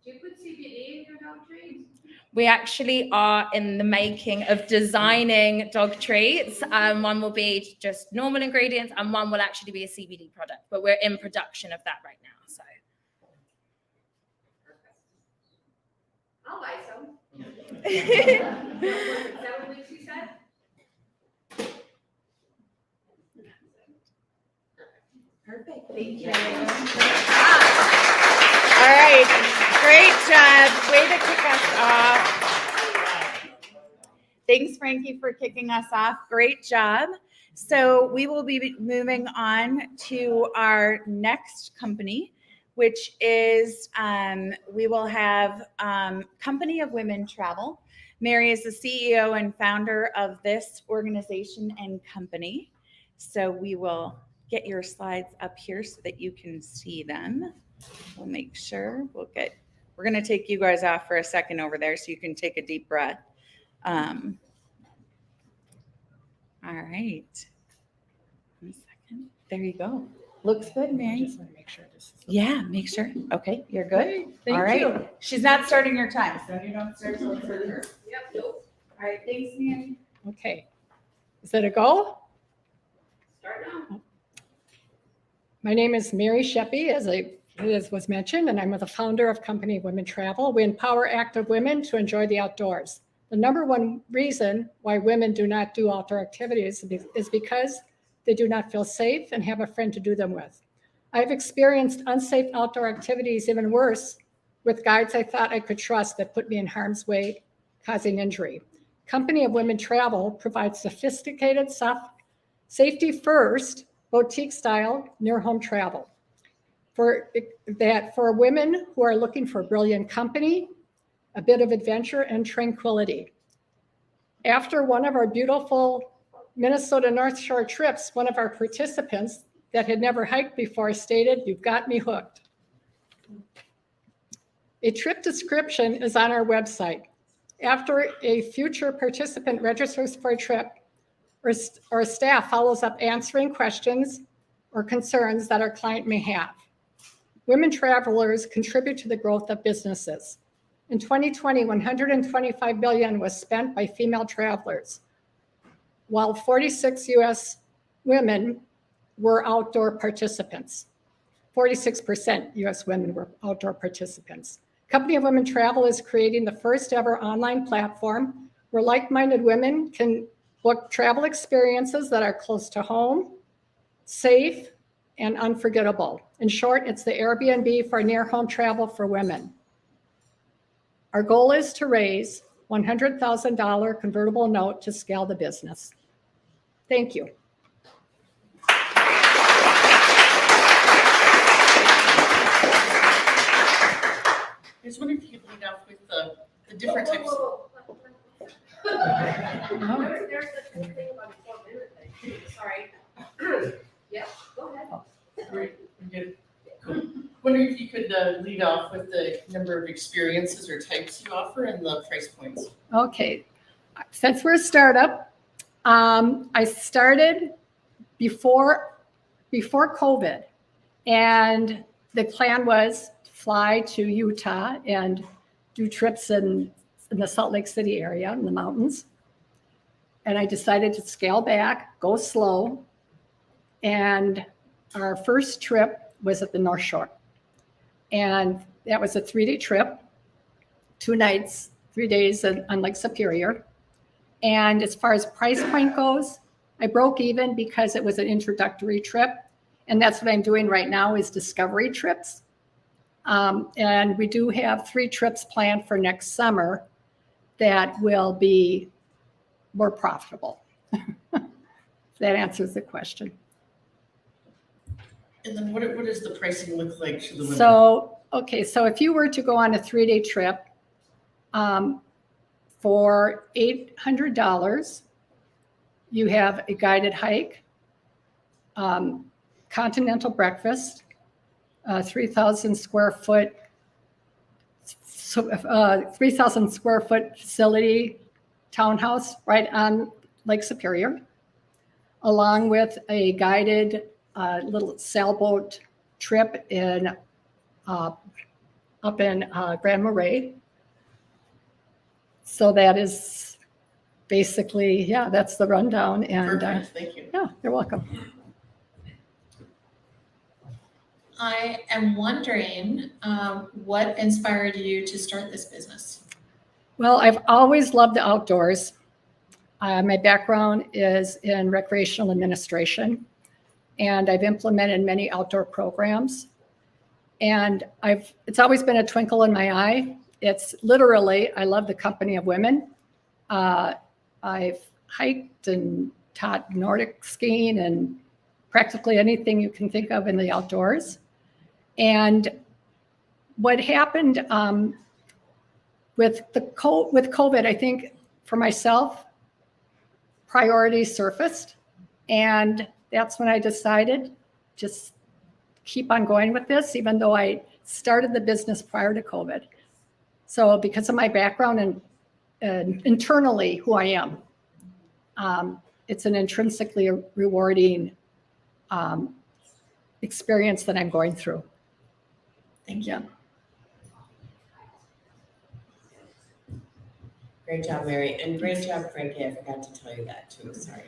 Do you put CBD in your dog treats? We actually are in the making of designing dog treats. One will be just normal ingredients and one will actually be a CBD product, but we're in production of that right now. So I'll buy some. Is that what Lucy said? Perfect. Thank you. All right. Great job. Way to kick us off. Thanks, Frankie, for kicking us off. Great job. So we will be moving on to our next company, which is we will have Company of Women Travel. Mary is the CEO and founder of this organization and company. So we will get your slides up here so that you can see them. We'll make sure we're going to take you guys off for a second over there so you can take a deep breath. All right. 1 second. There you go. Looks good, Mary. Just want to make sure this is. Yeah, make sure. Okay, you're good. Great, thank All right. you. She's not starting your time, so you don't start till it's her turn. Yep, nope. All right, thanks, Mary. Okay. Is that a go? Start now. My name is Mary Sheppy, as was mentioned, and I'm the founder of Company of Women Travel. We empower active women to enjoy the outdoors. The number one reason why women do not do outdoor activities is because they do not feel safe and have a friend to do them with. I've experienced unsafe outdoor activities even worse with guides I thought I could trust that put me in harm's way, causing injury. Company of Women Travel provides sophisticated, safety-first, boutique-style, near-home travel. For women who are looking for brilliant company, a bit of adventure, and tranquility. After one of our beautiful Minnesota North Shore trips, one of our participants that had never hiked before stated, "You've got me hooked." A trip description is on our website. After a future participant registers for a trip, or staff follows up answering questions or concerns that our client may have. Women travelers contribute to the growth of businesses. In 2020, $125 billion was spent by female travelers, while 46 U.S. women were outdoor participants. 46% U.S. women were outdoor participants. Company of Women Travel is creating the first ever online platform where like-minded women can book travel experiences that are close to home, safe, and unforgettable. In short, it's the Airbnb for near-home travel for women. Our goal is to raise $100,000 convertible note to scale the business. Thank you. I was wondering if you could lead off with the different types. There's a thing about a 4-minute thing too, sorry. Yeah, go ahead. Great, good. Cool. Wondering if you could lead off with the number of experiences or types you offer and the price points. Okay, since we're a startup, I started before COVID, and the plan was to fly to Utah and do trips in the Salt Lake City area in the mountains. And I decided to scale back, go slow, and our first trip was at the North Shore. And that was a 3-day trip, 2 nights, 3 days on Lake Superior. And as far as price point goes, I broke even because it was an introductory trip. And that's what I'm doing right now is discovery trips. And we do have 3 trips planned for next summer that will be more profitable. That answers the question. And then what does the pricing look like to the women? So, okay, so if you were to go on a 3-day trip, for $800, you have a guided hike, continental breakfast, 3,000 square foot facility townhouse right on Lake Superior, along with a guided little sailboat trip up in Grand Marais. So that is basically, yeah, that's the rundown. And Perfect, thank you. Yeah, you're welcome. I am wondering what inspired you to start this business? Well, I've always loved the outdoors. My background is in recreational administration, and I've implemented many outdoor programs. And it's always been a twinkle in my eye. It's literally, I love the company of women. I've hiked and taught Nordic skiing and practically anything you can think of in the outdoors. And what happened with COVID, I think for myself, priorities surfaced. And that's when I decided just keep on going with this, even though I started the business prior to COVID. So because of my background and internally who I am, it's an intrinsically rewarding experience that I'm going through. Thank you. Yeah. Great job, Mary, and great job, Frankie. I forgot to tell you that too, sorry.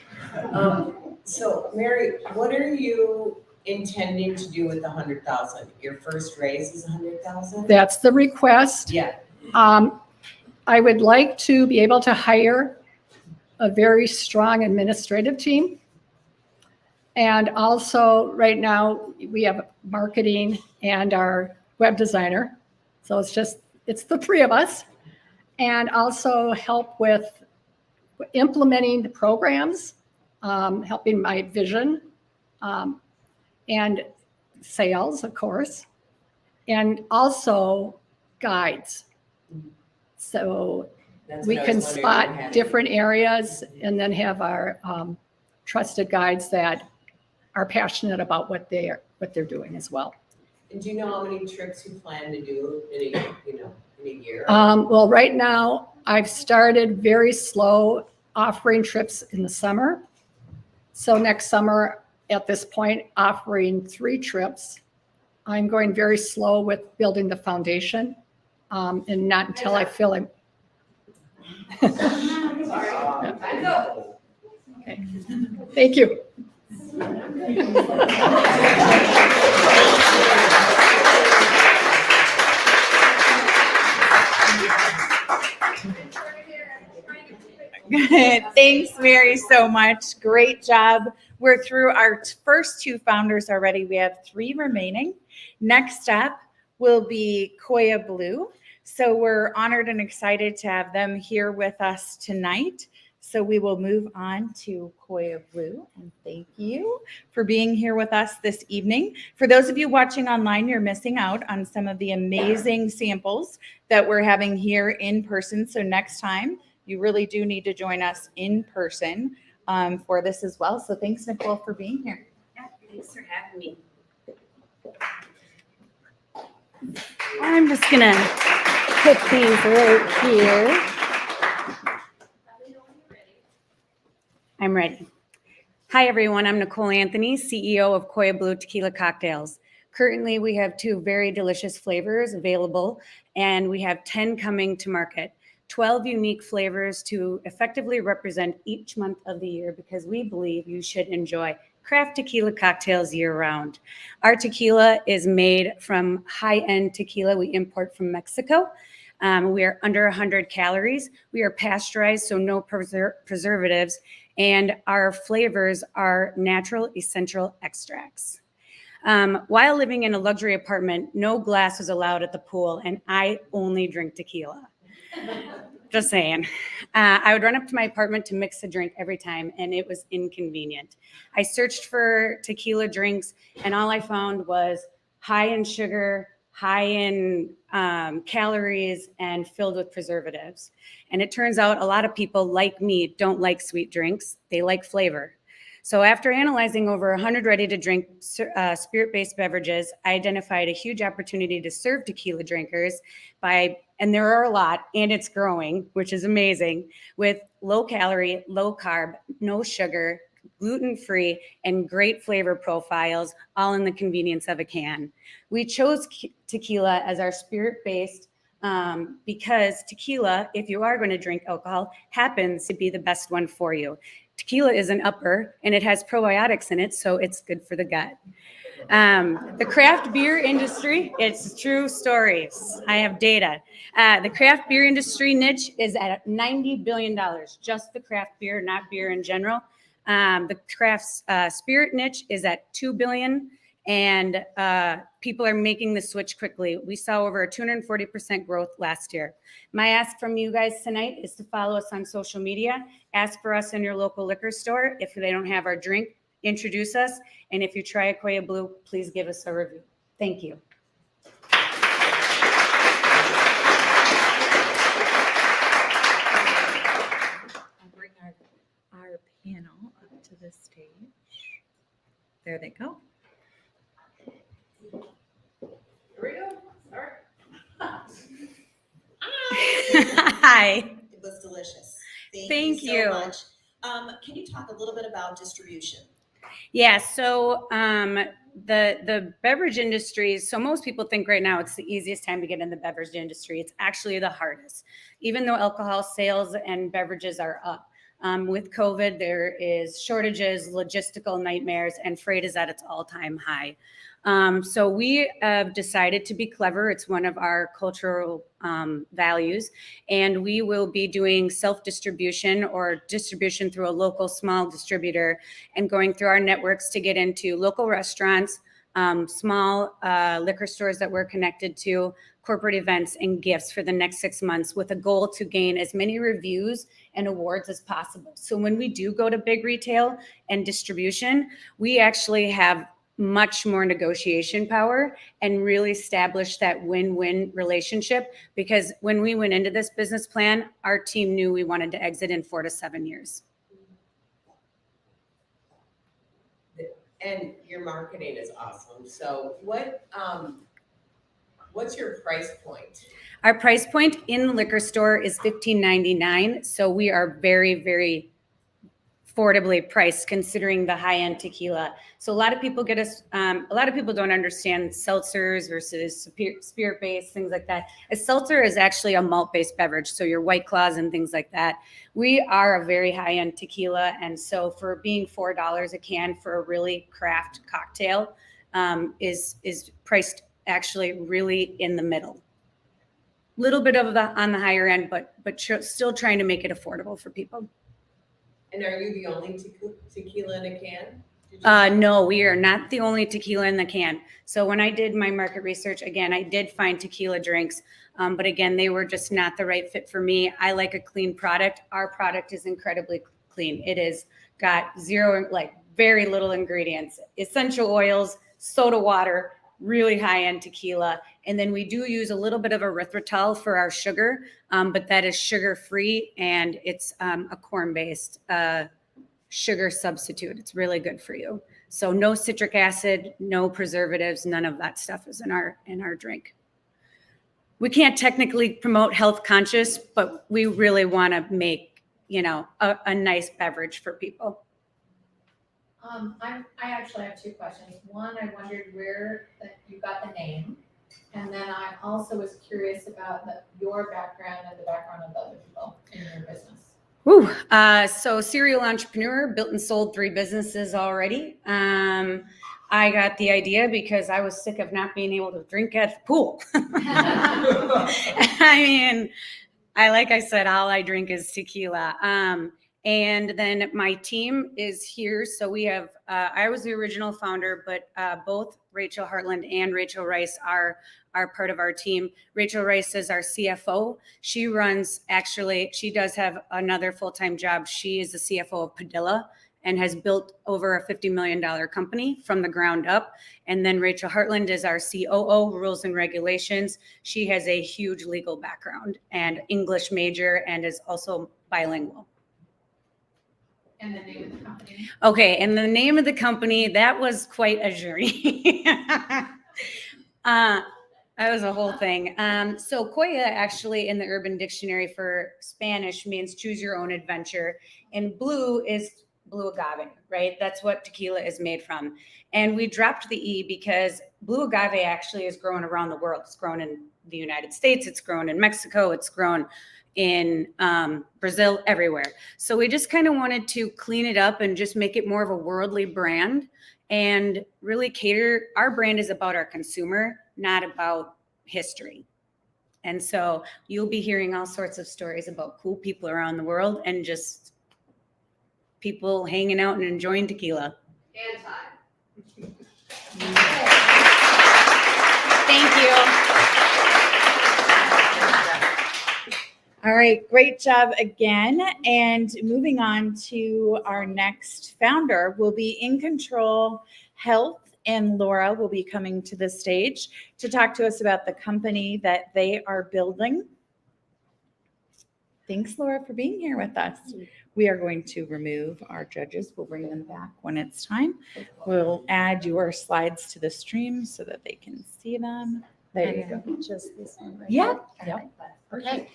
So Mary, what are you intending to do with the 100,000? Your first raise is 100,000? That's the request. Yeah. I would like to be able to hire a very strong administrative team. And also right now we have marketing and our web designer. So it's the 3 of us. And also help with implementing the programs, helping my vision, and sales, of course, and also guides. So we can spot different areas and then have our trusted guides that are passionate about what they're doing as well. And do you know how many trips you plan to do in a year? Well, right now I've started very slow offering trips in the summer. So next summer at this point, offering 3 trips. I'm going very slow with building the foundation, and not until I feel I'm. Okay. Thank you. Thanks, Mary, so much. Great job. We're through our first 2 founders already. We have 3 remaining. Next up will be Coya Blue. So we're honored and excited to have them here with us tonight. So we will move on to Coya Blue, and thank you for being here with us this evening. For those of you watching online, you're missing out on some of the amazing samples that we're having here in person. So next time, you really do need to join us in person for this as well. So thanks, Nicole, for being here. Yeah, thanks for having me. I'm just gonna put these right here. I'm ready. Hi, everyone. I'm Nicole Anthony, CEO of Coya Blue Tequila Cocktails. Currently, we have 2 very delicious flavors available, and we have 10 coming to market. 12 unique flavors to effectively represent each month of the year, because we believe you should enjoy craft tequila cocktails year-round. Our tequila is made from high-end tequila we import from Mexico. We are under 100 calories. We are pasteurized, so no preservatives, and our flavors are natural essential extracts. While living in a luxury apartment, no glass was allowed at the pool, and I only drink tequila. Just saying. I would run up to my apartment to mix a drink every time, and it was inconvenient. I searched for tequila drinks, and all I found was high in sugar, high in calories, and filled with preservatives. And it turns out a lot of people like me don't like sweet drinks. They like flavor. So after analyzing over 100 ready-to-drink spirit-based beverages, I identified a huge opportunity to serve tequila drinkers and there are a lot, and it's growing, which is amazing, with low calorie, low carb, no sugar, gluten-free, and great flavor profiles, all in the convenience of a can. We chose tequila as our spirit-based because tequila, if you are going to drink alcohol, happens to be the best one for you. Tequila is an upper, and it has probiotics in it, so it's good for the gut. The craft beer industry, it's true stories. I have data. The craft beer industry niche is at $90 billion, just the craft beer, not beer in general. The craft spirit niche is at $2 billion, and people are making the switch quickly. We saw over a 240% growth last year. My ask from you guys tonight is to follow us on social media. Ask for us in your local liquor store. If they don't have our drink, introduce us. And if you try a Koya Blue, please give us a review. Thank you. I'll bring our panel up to the stage. There they go. Here we go. Start. Hi. It was delicious. Thank you you. so much. Can you talk a little bit about distribution? Yeah, so the beverage industry, so most people think right now it's the easiest time to get in the beverage industry. It's actually the hardest. Even though alcohol sales and beverages are up. With COVID, there is shortages, logistical nightmares, and freight is at its all-time high. So we have decided to be clever. It's one of our cultural values, and we will be doing self-distribution or distribution through a local small distributor and going through our networks to get into local restaurants, small liquor stores that we're connected to, corporate events, and gifts for the next 6 months with a goal to gain as many reviews and awards as possible. So when we do go to big retail and distribution, we actually have much more negotiation power and really establish that win-win relationship, because when we went into this business plan, our team knew we wanted to exit in 4 to 7 years. And your marketing is awesome. So what's your price point? Our price point in the liquor store is $15.99. So we are very, very affordably priced considering the high-end tequila. So a lot of people a lot of people don't understand seltzers versus spirit-based, things like that. A seltzer is actually a malt-based beverage, so your White Claws and things like that. We are a very high-end tequila, and so for being $4 a can for a really craft cocktail is priced actually really in the middle. Little bit of on the higher end, but still trying to make it affordable for people. And are you the only tequila in a can? No, we are not the only tequila in the can. So when I did my market research, again, I did find tequila drinks, but again, they were just not the right fit for me. I like a clean product. Our product is incredibly clean. It is got zero, like very little ingredients, essential oils, soda water, really high-end tequila. And then we do use a little bit of erythritol for our sugar, but that is sugar-free, and it's a corn-based sugar substitute. It's really good for you. So no citric acid, no preservatives, none of that stuff is in our drink. We can't technically promote health conscious, but we really want to make, you know, a nice beverage for people. I actually have two questions. One, I wondered where you got the name. And then I also was curious about your background and the background of other people in your business. Woo. So serial entrepreneur, built and sold 3 businesses already. I got the idea because I was sick of not being able to drink at the pool. I mean, like I said, all I drink is tequila. And then my team is here. So we have, I was the original founder, but both Rachel Hartland and Rachel Rice are part of our team. Rachel Rice is our CFO. She does have another full-time job. She is the CFO of Padilla and has built over a $50 million company from the ground up. And then Rachel Hartland is our COO, Rules and Regulations. She has a huge legal background and English major and is also bilingual. And the name of the company? Okay, and the name of the company, that was quite a journey. That was a whole thing. So Koya actually in the Urban Dictionary for Spanish means choose your own adventure. And blue is blue agave, right? That's what tequila is made from. And we dropped the E because blue agave actually is grown around the world. It's grown in the United States. It's grown in Mexico. It's grown in Brazil, everywhere. So we just kind of wanted to clean it up and just make it more of a worldly brand and really cater. Our brand is about our consumer, not about history. And so you'll be hearing all sorts of stories about cool people around the world and just people hanging out and enjoying tequila. And time. Thank you. All right, great job again. And moving on to our next founder will be In Control Health, and Laura will be coming to the stage to talk to us about the company that they are building. Thanks, Laura, for being here with us. We are going to remove our judges. We'll bring them back when it's time. We'll add your slides to the stream so that they can see them. There you go. Just this one, right? Yeah. Yep. Okay.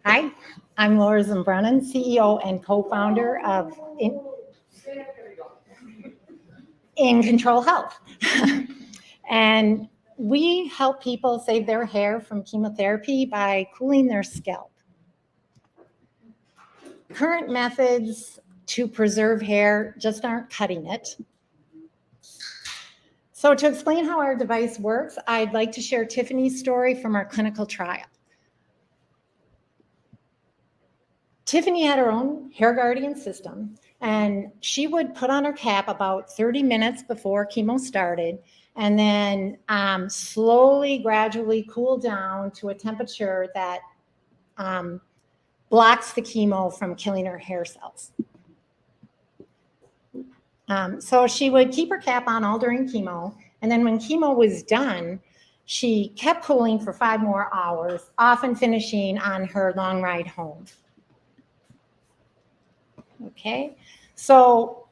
Hi, I'm Laura Zembrunnen, CEO and co-founder of In Control Health. And we help people save their hair from chemotherapy by cooling their scalp. Current methods to preserve hair just aren't cutting it. So to explain how our device works, I'd like to share Tiffany's story from our clinical trial. Tiffany had her own hair guardian system, and she would put on her cap about 30 minutes before chemo started, and then slowly, gradually cool down to a temperature that blocks the chemo from killing her hair cells. So she would keep her cap on all during chemo, and then when chemo was done, she kept cooling for 5 more hours, often finishing on her long ride home. Okay, so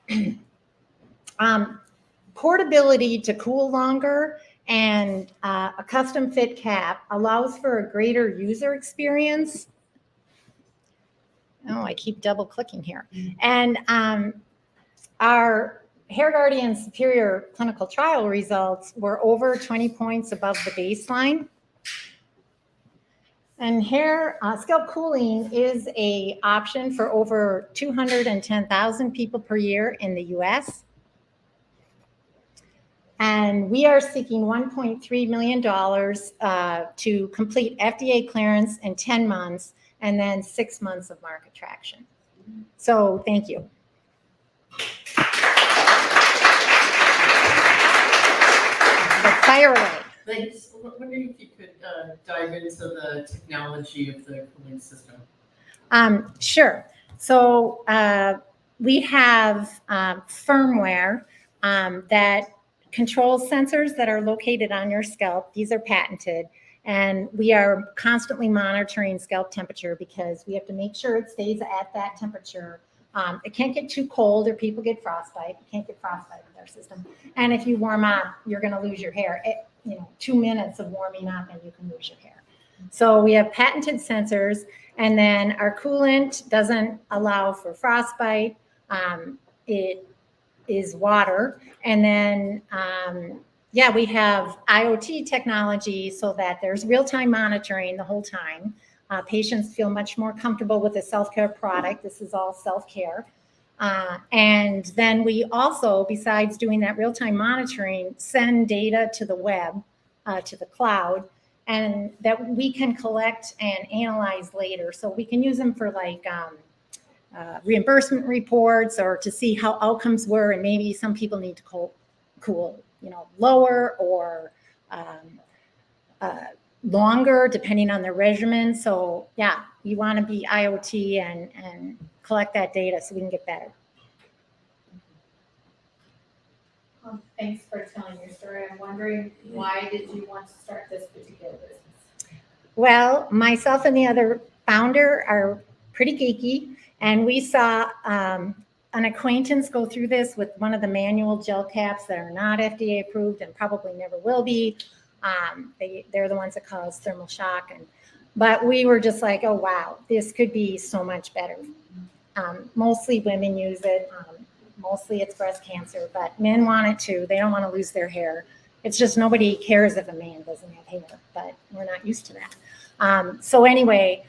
portability to cool longer and a custom fit cap allows for a greater user experience. Oh, I keep double clicking here. And our Hair Guardian superior clinical trial results were over 20 points above the baseline. And hair scalp cooling is an option for over 210,000 people per year in the US. And we are seeking $1.3 million to complete FDA clearance in 10 months and then 6 months of market traction. So thank you. But fire away. Thanks. I'm wondering if you could dive into the technology of the cooling system. Sure. So we have firmware that controls sensors that are located on your scalp. These are patented. And we are constantly monitoring scalp temperature because we have to make sure it stays at that temperature. It can't get too cold or people get frostbite. You can't get frostbite with our system. And if you warm up, you're going to lose your hair. 2 minutes of warming up and you can lose your hair. So we have patented sensors, and then our coolant doesn't allow for frostbite. It is water. And then, we have IoT technology so that there's real-time monitoring the whole time. Patients feel much more comfortable with a self-care product. This is all self-care. And then we also, besides doing that real-time monitoring, send data to the web, to the cloud, and that we can collect and analyze later. So we can use them for reimbursement reports or to see how outcomes were, and maybe some people need to cool lower or longer depending on their regimen. So yeah, you want to be IoT and collect that data so we can get better. Thanks for telling your story. I'm wondering, why did you want to start this particular business? Well, myself and the other founder are pretty geeky, and we saw an acquaintance go through this with one of the manual gel caps that are not FDA approved and probably never will be. They're the ones that cause thermal shock. But we were just like, oh, wow, this could be so much better. Mostly women use it. Mostly it's breast cancer, but men want it too. They don't want to lose their hair. It's just nobody cares if a man doesn't have hair, but we're not used to that. So anyway,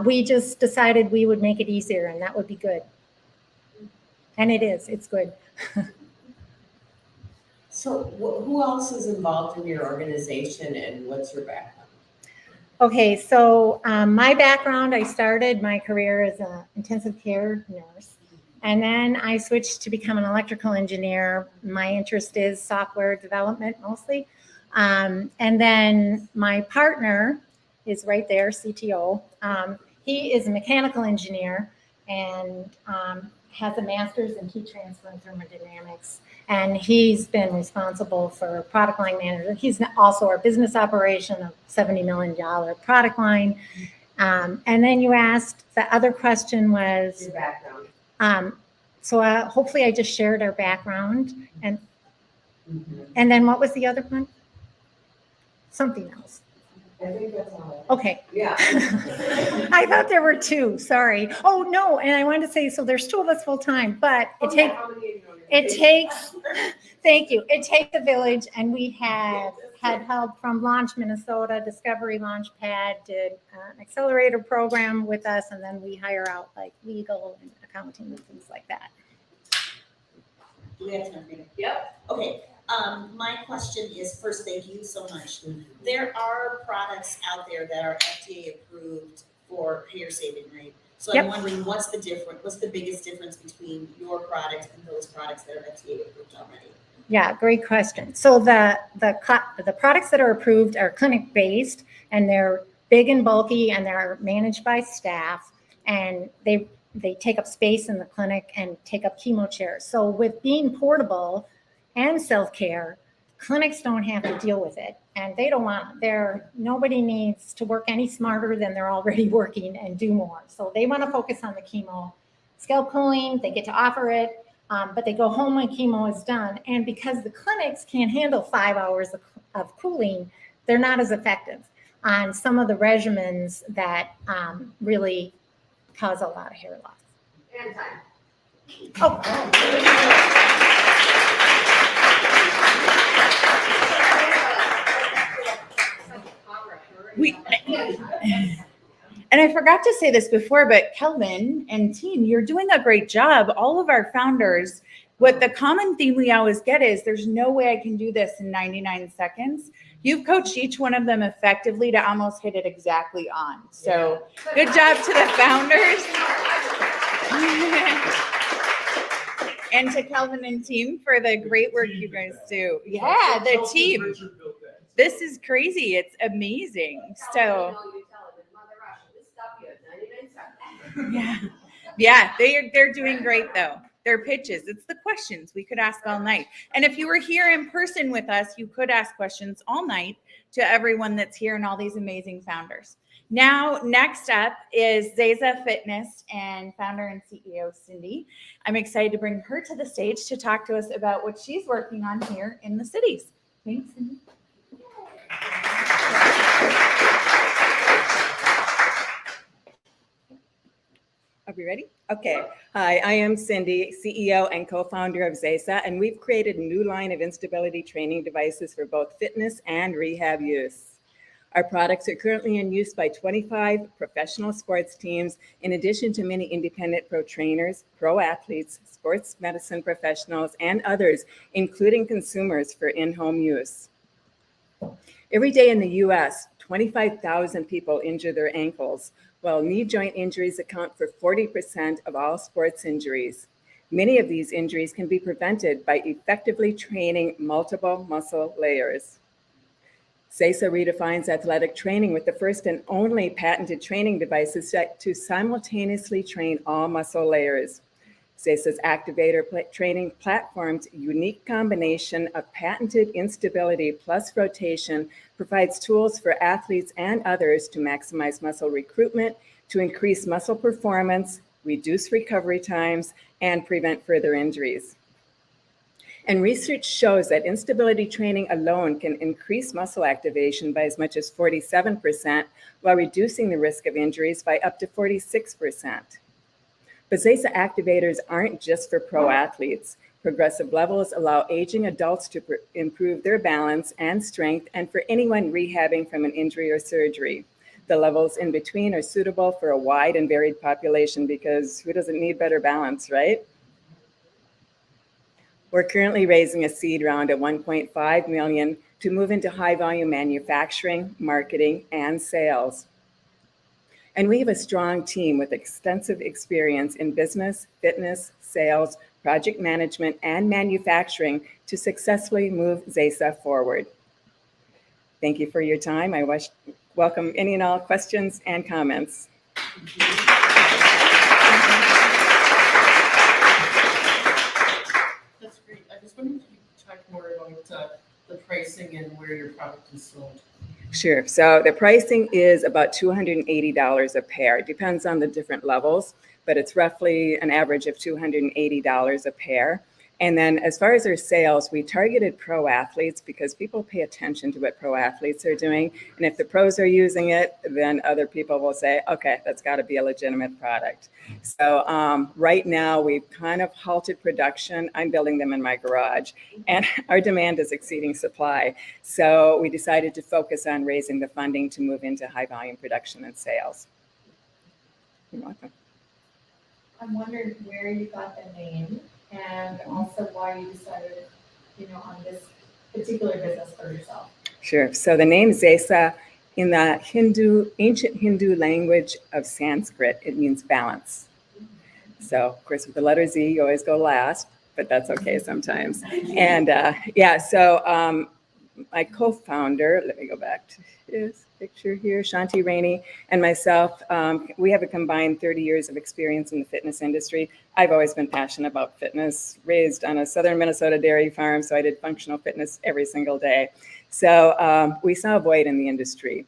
we just decided we would make it easier, and that would be good. And it is. It's good. So who else is involved in your organization, and what's your background? Okay, so my background, I started my career as an intensive care nurse. And then I switched to become an electrical engineer. My interest is software development mostly. And then my partner is right there, CTO. He is a mechanical engineer and has a master's in heat transfer and thermodynamics. And he's been responsible for product line manager. He's also our business operation of $70 million product line. And then you asked, the other question was your background. So hopefully I just shared our background, and then what was the other one? Something else. I think that's all. Okay. Yeah. I thought there were two. Sorry. Oh no, and I wanted to say, so there's two of us full time, but it takes. Thank you. It takes a village, and we had help from Launch Minnesota, Discovery Launchpad did an accelerator program with us, and then we hire out like legal and accounting and things like that. Do we have time for it? Yep. Okay. My question is, first, thank you so much. There are products out there that are FDA approved for hair saving, right? So Yep. I'm wondering, what's the biggest difference between your product and those products that are FDA approved already? Yeah, great question. So the products that are approved are clinic based, and they're big and bulky, and they're managed by staff, and they take up space in the clinic and take up chemo chairs. So with being portable and self-care, clinics don't have to deal with it, and they don't want. Nobody needs to work any smarter than they're already working and do more. So they want to focus on the chemo scalp cooling. They get to offer it. But they go home when chemo is done. And because the clinics can't handle 5 hours of cooling, they're not as effective on some of the regimens that really cause a lot of hair loss. And time. And I forgot to say this before, but Kelvin and team, you're doing a great job. All of our founders, what the common theme we always get is, there's no way I can do this in 99 seconds. You've coached each one of them effectively to almost hit it exactly on. So good job to the founders. And to Kelvin and team for the great work you guys do. Yeah, the team. This is crazy. It's amazing. So yeah, they're doing great though. Their pitches, it's the questions we could ask all night. And if you were here in person with us, you could ask questions all night to everyone that's here and all these amazing founders. Now, next up is Cesa Fitness and founder and CEO Cindy. I'm excited to bring her to the stage to talk to us about what she's working on here in the cities. Thanks, Cindy. Are we ready? Okay. Hi, I am Cindy, CEO and co-founder of Cesa, and we've created a new line of instability training devices for both fitness and rehab use. Our products are currently in use by 25 professional sports teams, in addition to many independent pro trainers, pro athletes, sports medicine professionals, and others, including consumers for in-home use. Every day in the US, 25,000 people injure their ankles, while knee joint injuries account for 40% of all sports injuries. Many of these injuries can be prevented by effectively training multiple muscle layers. Cesa redefines athletic training with the first and only patented training devices set to simultaneously train all muscle layers. Cesa's activator training platform's unique combination of patented instability plus rotation provides tools for athletes and others to maximize muscle recruitment, to increase muscle performance, reduce recovery times, and prevent further injuries. And research shows that instability training alone can increase muscle activation by as much as 47%, while reducing the risk of injuries by up to 46%. But Cesa activators aren't just for pro athletes. Progressive levels allow aging adults to improve their balance and strength, and for anyone rehabbing from an injury or surgery. The levels in between are suitable for a wide and varied population, because who doesn't need better balance, right? We're currently raising a seed round of $1.5 million to move into high volume manufacturing, marketing, and sales. And we have a strong team with extensive experience in business, fitness, sales, project management, and manufacturing to successfully move Cesa forward. Thank you for your time. I welcome any and all questions and comments. That's great. I just wondered if you could talk more about the pricing and where your product is sold. Sure. So the pricing is about $280 a pair. It depends on the different levels, but it's roughly an average of $280 a pair. And then as far as our sales, we targeted pro athletes because people pay attention to what pro athletes are doing. And if the pros are using it, then other people will say, okay, that's got to be a legitimate product. So right now we've kind of halted production. I'm building them in my garage, and our demand is exceeding supply. So we decided to focus on raising the funding to move into high volume production and sales. You're welcome. I'm wondering where you got the name and also why you decided, on this particular business for yourself. Sure. So the name Cesa, in the ancient Hindu language of Sanskrit, it means balance. So of course with the letter Z, you always go last, but that's okay sometimes. And so my co-founder, let me go back to his picture here, Shanti Rainey, and myself, we have a combined 30 years of experience in the fitness industry. I've always been passionate about fitness, raised on a southern Minnesota dairy farm, so I did functional fitness every single day. So we saw a void in the industry.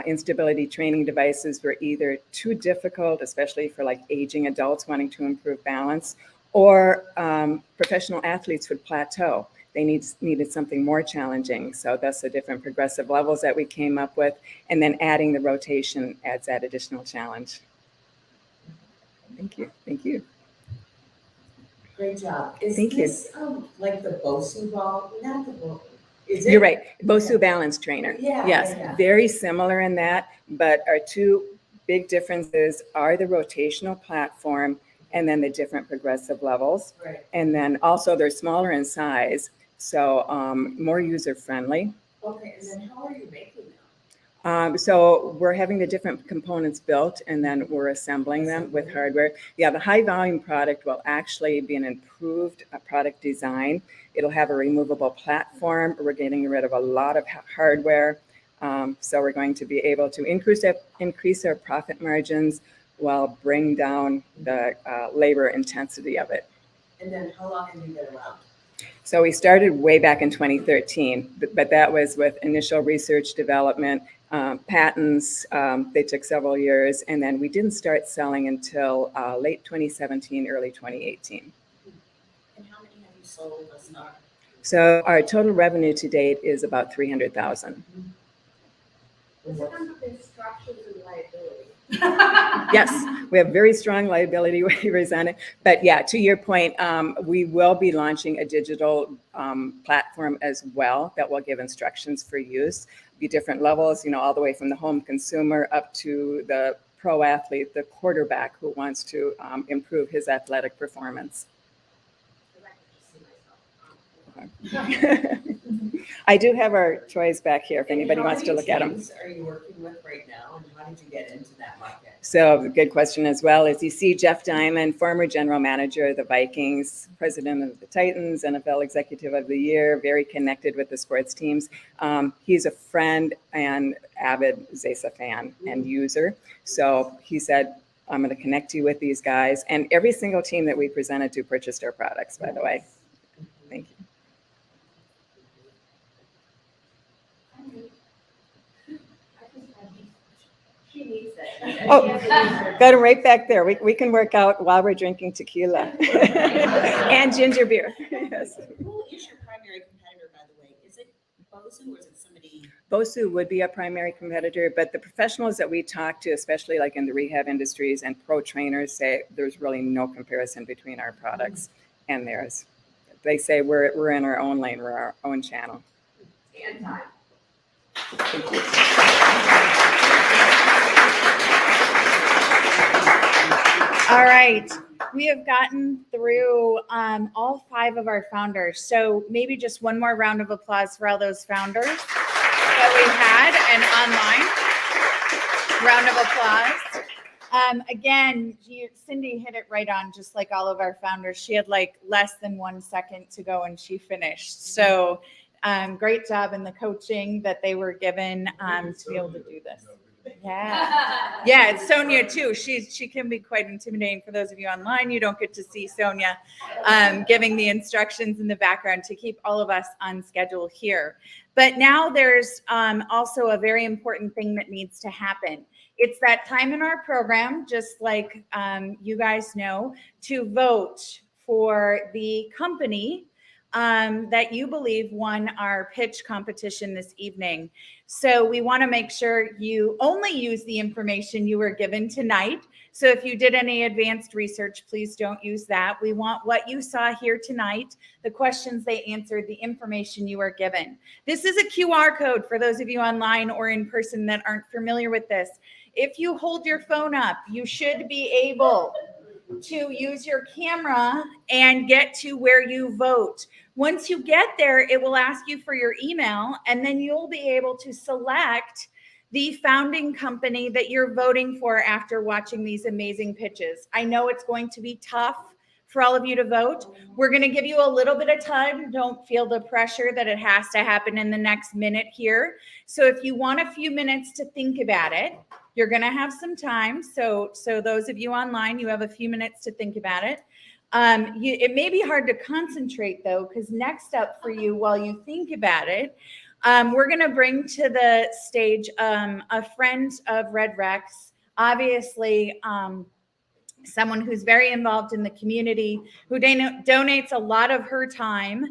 Instability training devices were either too difficult, especially for like aging adults wanting to improve balance, or professional athletes would plateau. They needed something more challenging. So that's the different progressive levels that we came up with. And then adding the rotation adds that additional challenge. Thank you. Thank you. Great job. Is Thank this like the Bosu ball? Not the ball. Is it? You're right. Bosu Balance Trainer. Yeah, Yes, yeah. very similar in that, but our two big differences are the rotational platform and then the different progressive levels. Right. And then also they're smaller in size, so more user-friendly. Okay, and then how are you making them? So we're having the different components built and then we're assembling them with hardware. Yeah, the high volume product will actually be an improved product design. It'll have a removable platform. We're getting rid of a lot of hardware. So we're going to be able to increase our profit margins while bring down the labor intensity of it. And then how long have you been around? So we started way back in 2013, but that was with initial research development, patents. They took several years, and then we didn't start selling until late 2017, early 2018. And how many have you sold thus far? So our total revenue to date is about $300,000. This comes with instructions and liability. Yes, we have very strong liability waivers on it. But yeah, to your point, we will be launching a digital platform as well that will give instructions for use. Be different levels, all the way from the home consumer up to the pro athlete, the quarterback who wants to improve his athletic performance. I do have our toys back here if anybody wants to look at them. How many teams are you working with right now, and how did you get into that market? So good question as well. As you see, Jeff Diamond, former general manager of the Vikings, president of the Titans, NFL Executive of the Year, very connected with the sports teams. He's a friend and avid Cesa fan and user. So he said, I'm going to connect you with these guys. And every single team that we presented to purchased our products, by the way. Thank you. She needs it. Oh, got him right back there. We can work out while we're drinking tequila and ginger beer. Yes. Who is your primary competitor, by the way? Is it Bosu or is it somebody? Bosu would be a primary competitor, but the professionals that we talk to, especially like in the rehab industries and pro trainers, say there's really no comparison between our products and theirs. They say we're in our own lane, we're our own channel. And time. Thank you. All right, we have gotten through all 5 of our founders. So maybe just one more round of applause for all those founders that we had and online. Round of applause. Again, Cindy hit it right on, just like all of our founders. She had like less than 1 second to go and she finished. So great job in the coaching that they were given to be able to do this. Yeah, it's Sonia too. She can be quite intimidating for those of you online. You don't get to see Sonia giving the instructions in the background to keep all of us on schedule here. But now there's also a very important thing that needs to happen. It's that time in our program, just like you guys know, to vote for the company that you believe won our pitch competition this evening. So we want to make sure you only use the information you were given tonight. So if you did any advanced research, please don't use that. We want what you saw here tonight, the questions they answered, the information you were given. This is a QR code for those of you online or in person that aren't familiar with this. If you hold your phone up, you should be able to use your camera and get to where you vote. Once you get there, it will ask you for your email, and then you'll be able to select the founding company that you're voting for after watching these amazing pitches. I know it's going to be tough for all of you to vote. We're going to give you a little bit of time. Don't feel the pressure that it has to happen in the next minute here. So if you want a few minutes to think about it, you're going to have some time. So those of you online, you have a few minutes to think about it. It may be hard to concentrate though, because next up for you while you think about it, we're going to bring to the stage a friend of Red Rex, obviously someone who's very involved in the community, who donates a lot of her time.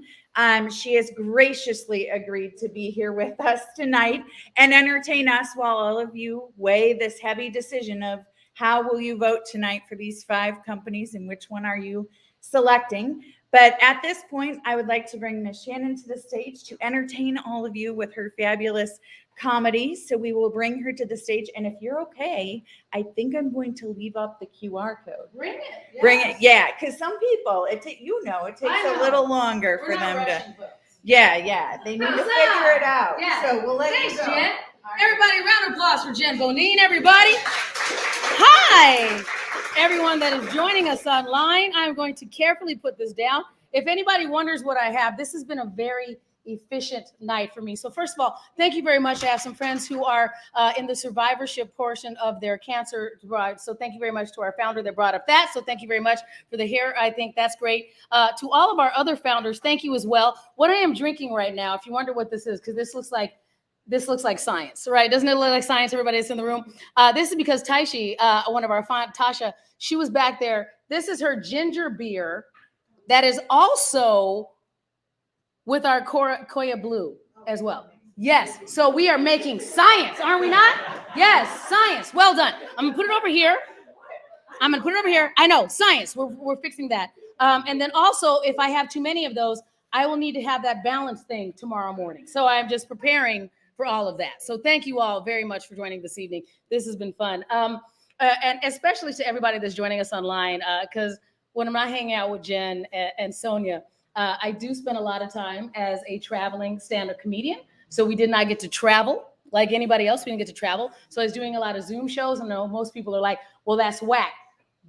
She has graciously agreed to be here with us tonight and entertain us while all of you weigh this heavy decision of how will you vote tonight for these 5 companies and which one are you selecting. But at this point, I would like to bring Ms. Shannon to the stage to entertain all of you with her fabulous comedy. So we will bring her to the stage. And if you're okay, I think I'm going to leave up the QR code. Bring it. Yes. Bring it. Yeah, because some people, it takes a little longer for them to. Yeah, they need to figure it out. Yeah. So we'll let you go. Jen. Everybody, round of applause for Jen Bonine, everybody. Hi, everyone that is joining us online. I'm going to carefully put this down. If anybody wonders what I have, this has been a very efficient night for me. So first of all, thank you very much. I have some friends who are in the survivorship portion of their cancer drive. So thank you very much to our founder that brought up that. So thank you very much for the hair. I think that's great. To all of our other founders, thank you as well. What I am drinking right now, if you wonder what this is, because this looks like science, right? Doesn't it look like science, everybody that's in the room? This is because Taishi, one of our Tasha, she was back there. This is her ginger beer that is also with our Koya Blue as well. Yes, so we are making science, aren't we not? Yes, science, well done. I'm gonna put it over here. I know, science, we're fixing that. And then also, if I have too many of those, I will need to have that balance thing tomorrow morning. So I'm just preparing for all of that. So thank you all very much for joining this evening. This has been fun. And especially to everybody that's joining us online, because when I'm not hanging out with Jen and Sonia, I do spend a lot of time as a traveling stand-up comedian. So we did not get to travel like anybody else. We didn't get to travel. So I was doing a lot of Zoom shows. I know most people are like, well, that's whack.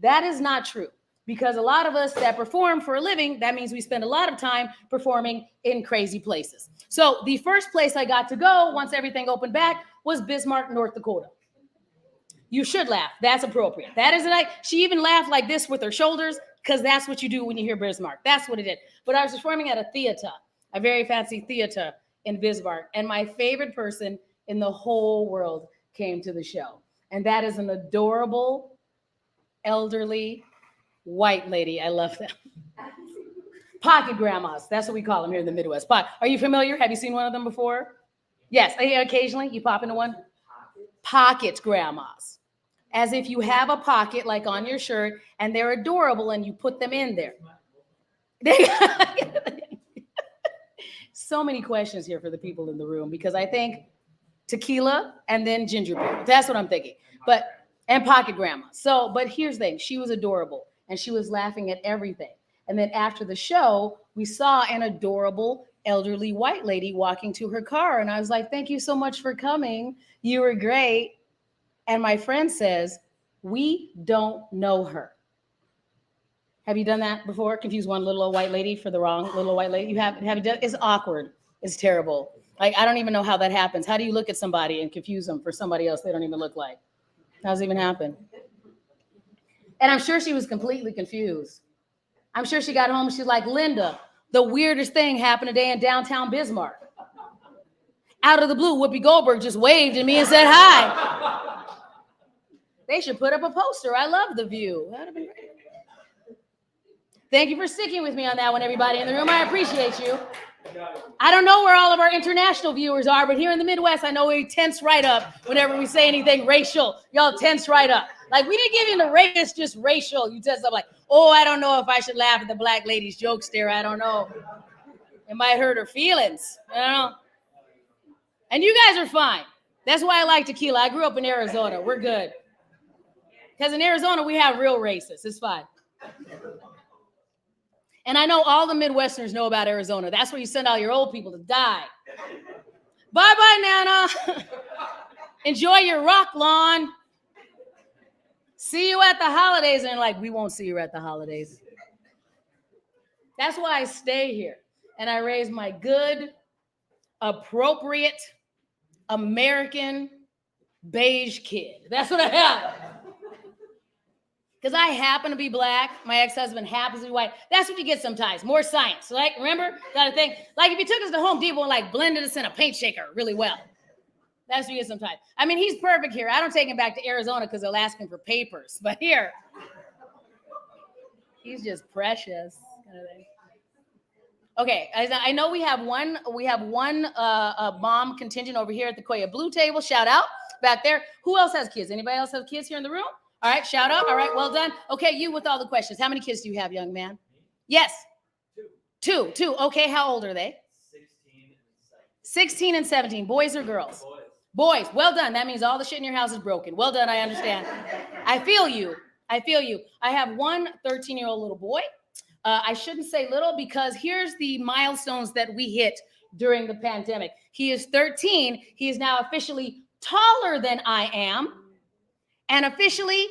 That is not true. Because a lot of us that perform for a living, that means we spend a lot of time performing in crazy places. So the first place I got to go once everything opened back was Bismarck, North Dakota. You should laugh. That's appropriate. That is like, she even laughed like this with her shoulders, because that's what you do when you hear Bismarck. That's what it did. But I was performing at a theater, a very fancy theater in Bismarck. And my favorite person in the whole world came to the show. And that is an adorable, elderly, white lady. I love them. Pocket grandmas. That's what we call them here in the Midwest. Are you familiar? Have you seen one of them before? Yes. Occasionally you pop into one. Pocket grandmas. As if you have a pocket like on your shirt and they're adorable and you put them in there. So many questions here for the people in the room because I think tequila and then ginger beer. That's what I'm thinking. And pocket grandma. But here's the thing. She was adorable and she was laughing at everything. And then after the show, we saw an adorable elderly white lady walking to her car. And I was like, thank you so much for coming. You were great. And my friend says, we don't know her. Have you done that before? Confuse one little old white lady for the wrong little old white lady? You have you done? It's awkward. It's terrible. Like, I don't even know how that happens. How do you look at somebody and confuse them for somebody else they don't even look like? How does it even happen? And I'm sure she was completely confused. I'm sure she got home and she's like, Linda, the weirdest thing happened today in downtown Bismarck. Out of the blue, Whoopi Goldberg just waved at me and said hi. They should put up a poster. I love the view. That'd have been great. Thank you for sticking with me on that one, everybody in the room. I appreciate you. I don't know where all of our international viewers are, but here in the Midwest, I know we tense right up whenever we say anything racial. Y'all tense right up. Like, we didn't give you the race, it's just racial. You tense up like, oh, I don't know if I should laugh at the black lady's jokes there. I don't know. It might hurt her feelings. I don't know. And you guys are fine. That's why I like tequila. I grew up in Arizona. We're good. Because in Arizona, we have real racists. It's fine. And I know all the Midwesterners know about Arizona. That's where you send all your old people to die. Bye-bye, Nana. Enjoy your rock lawn. See you at the holidays. And like, we won't see you at the holidays. That's why I stay here. And I raise my good, appropriate, American, beige kid. That's what I have. Because I happen to be black. My ex-husband happens to be white. That's what you get sometimes. More science. Like, remember? Got to think. Like, if you took us to Home Depot and like blended us in a paint shaker really well. That's what you get sometimes. I mean, he's perfect here. I don't take him back to Arizona because they'll ask him for papers. But here, he's just precious. Kind of thing. Okay, I know we have one mom contingent over here at the Koya Blue table. Shout out back there. Who else has kids? Anybody else have kids here in the room? All right, shout out. All right, well done. Okay, you with all the questions. How many kids do you have, young man? Yes. Two. Okay, how old are they? 16 and 17. Boys or girls? Boys. Well done. That means all the shit in your house is broken. Well done, I understand. I feel you. I have one 13-year-old little boy. I shouldn't say little because here's the milestones that we hit during the pandemic. He is 13. He is now officially taller than I am and officially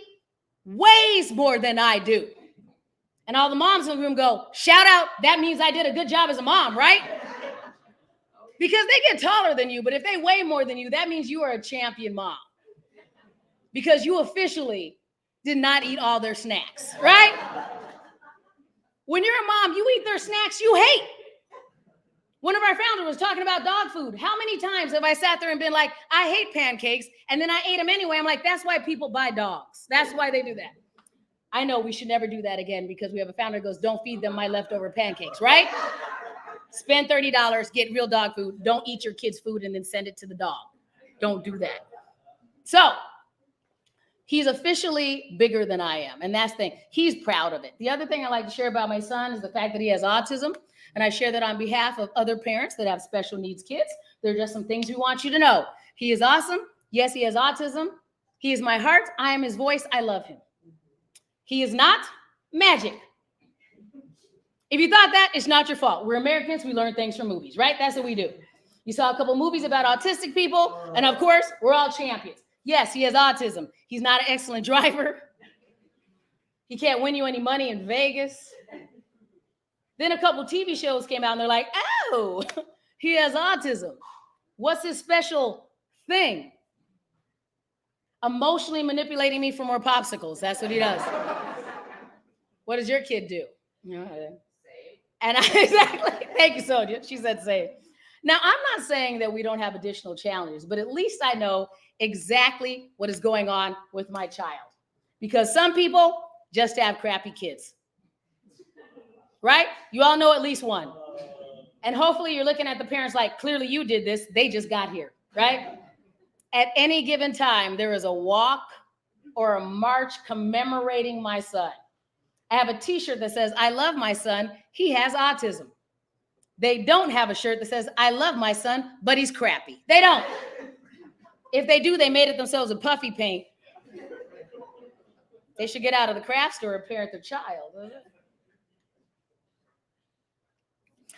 weighs more than I do. And all the moms in the room go, shout out, that means I did a good job as a mom, right? Because they get taller than you, but if they weigh more than you, that means you are a champion mom. Because you officially did not eat all their snacks, right? When you're a mom, you eat their snacks you hate. One of our founders was talking about dog food. How many times have I sat there and been like, I hate pancakes, and then I ate them anyway? I'm like, that's why people buy dogs. That's why they do that. I know we should never do that again because we have a founder who goes, don't feed them my leftover pancakes, right? Spend $30, get real dog food. Don't eat your kid's food and then send it to the dog. Don't do that. So he's officially bigger than I am. And that's the thing. He's proud of it. The other thing I like to share about my son is the fact that he has autism. And I share that on behalf of other parents that have special needs kids. There are just some things we want you to know. He is awesome. Yes, he has autism. He is my heart. I am his voice. I love him. He is not magic. If you thought that, it's not your fault. We're Americans. We learn things from movies, right? That's what we do. You saw a couple movies about autistic people. And of course, we're all champions. Yes, he has autism. He's not an excellent driver. He can't win you any money in Vegas. Then a couple TV shows came out and they're like, oh, he has autism. What's his special thing? Emotionally manipulating me for more popsicles. That's what he does. What does your kid do? And exactly. Thank you, Sonia. She said save. Now, I'm not saying that we don't have additional challenges, but at least I know exactly what is going on with my child. Because some people just have crappy kids. Right? You all know at least one. And hopefully you're looking at the parents like, clearly you did this. They just got here, right? At any given time, there is a walk or a march commemorating my son. I have a t-shirt that says, I love my son. He has autism. They don't have a shirt that says, I love my son, but he's crappy. They don't. If they do, they made it themselves in puffy paint. They should get out of the craft store and parent their child.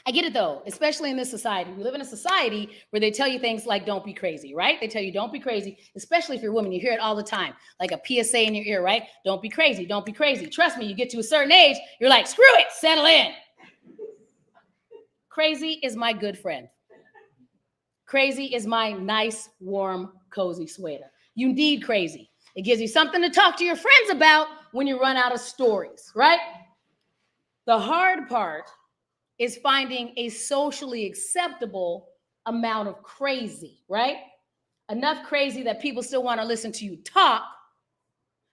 I get it though, especially in this society. We live in a society where they tell you things like, don't be crazy, right? They tell you, don't be crazy, especially if you're a woman. You hear it all the time, like a PSA in your ear, right? Don't be crazy, don't be crazy. Trust me, you get to a certain age, you're like, screw it, settle in. Crazy is my good friend. Crazy is my nice, warm, cozy sweater. You need crazy. It gives you something to talk to your friends about when you run out of stories, right? The hard part is finding a socially acceptable amount of crazy, right? Enough crazy that people still want to listen to you talk,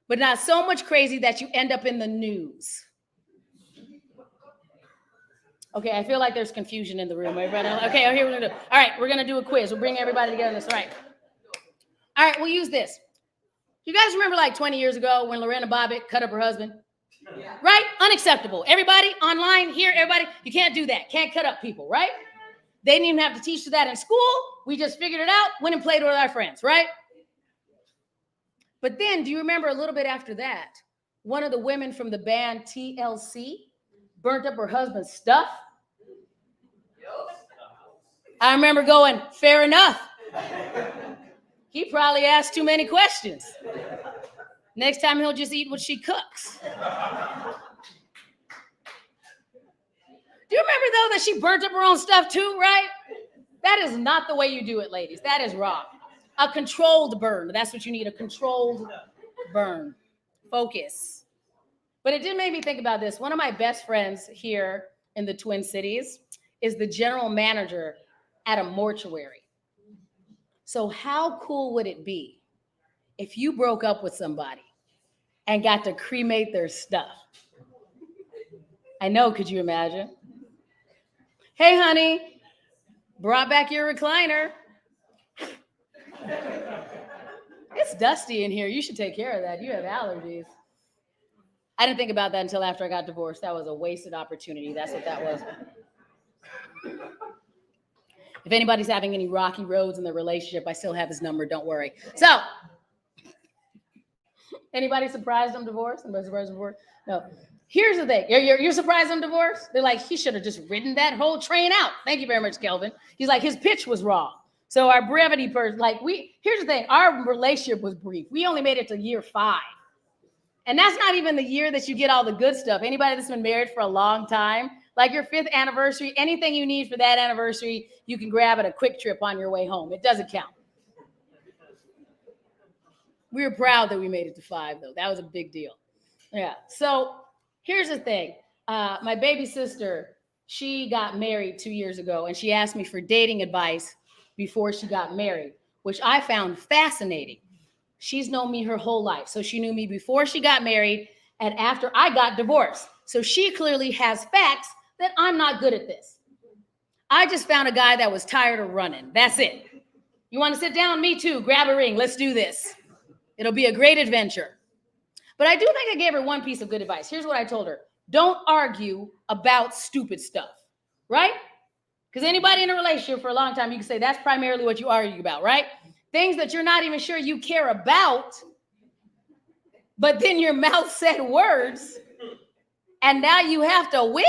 but not so much crazy that you end up in the news. Okay, I feel like there's confusion in the room. Everybody, okay, here we're gonna do. All right, we're gonna do a quiz. We'll bring everybody together. That's right. All right, we'll use this. You guys remember like 20 years ago when Lorena Bobbitt cut up her husband? Yeah. Right? Unacceptable. Everybody online here, everybody, you can't do that. Can't cut up people, right? They didn't even have to teach you that in school. We just figured it out, went and played with our friends, right? But then, do you remember a little bit after that, one of the women from the band TLC burnt up her husband's stuff? I remember going, fair enough. He probably asked too many questions. Next time he'll just eat what she cooks. Do you remember though that she burnt up her own stuff too, right? That is not the way you do it, ladies. That is wrong. A controlled burn. That's what you need, a controlled burn. Focus. But it did make me think about this. One of my best friends here in the Twin Cities is the general manager at a mortuary. So how cool would it be if you broke up with somebody and got to cremate their stuff? I know, could you imagine? Hey, honey, brought back your recliner. It's dusty in here. You should take care of that. You have allergies. I didn't think about that until after I got divorced. That was a wasted opportunity. That's what that was. If anybody's having any rocky roads in their relationship, I still have his number. Don't worry. So, anybody surprised I'm divorced? Anybody surprised I'm divorced? No. Here's the thing. You're surprised I'm divorced? They're like, he should have just ridden that whole train out. Thank you very much, Kelvin. He's like, his pitch was wrong. So our brevity person, here's the thing, our relationship was brief. We only made it to year 5. And that's not even the year that you get all the good stuff. Anybody that's been married for a long time, like your 5th anniversary, anything you need for that anniversary, you can grab at a quick trip on your way home. It doesn't count. We were proud that we made it to 5, though. That was a big deal. Yeah. So here's the thing. My baby sister, she got married 2 years ago, and she asked me for dating advice before she got married, which I found fascinating. She's known me her whole life. So she knew me before she got married and after I got divorced. So she clearly has facts that I'm not good at this. I just found a guy that was tired of running. That's it. You want to sit down? Me too. Grab a ring. Let's do this. It'll be a great adventure. But I do think I gave her one piece of good advice. Here's what I told her. Don't argue about stupid stuff, right? Because anybody in a relationship for a long time, you can say that's primarily what you argue about, right? Things that you're not even sure you care about, but then your mouth said words, and now you have to win?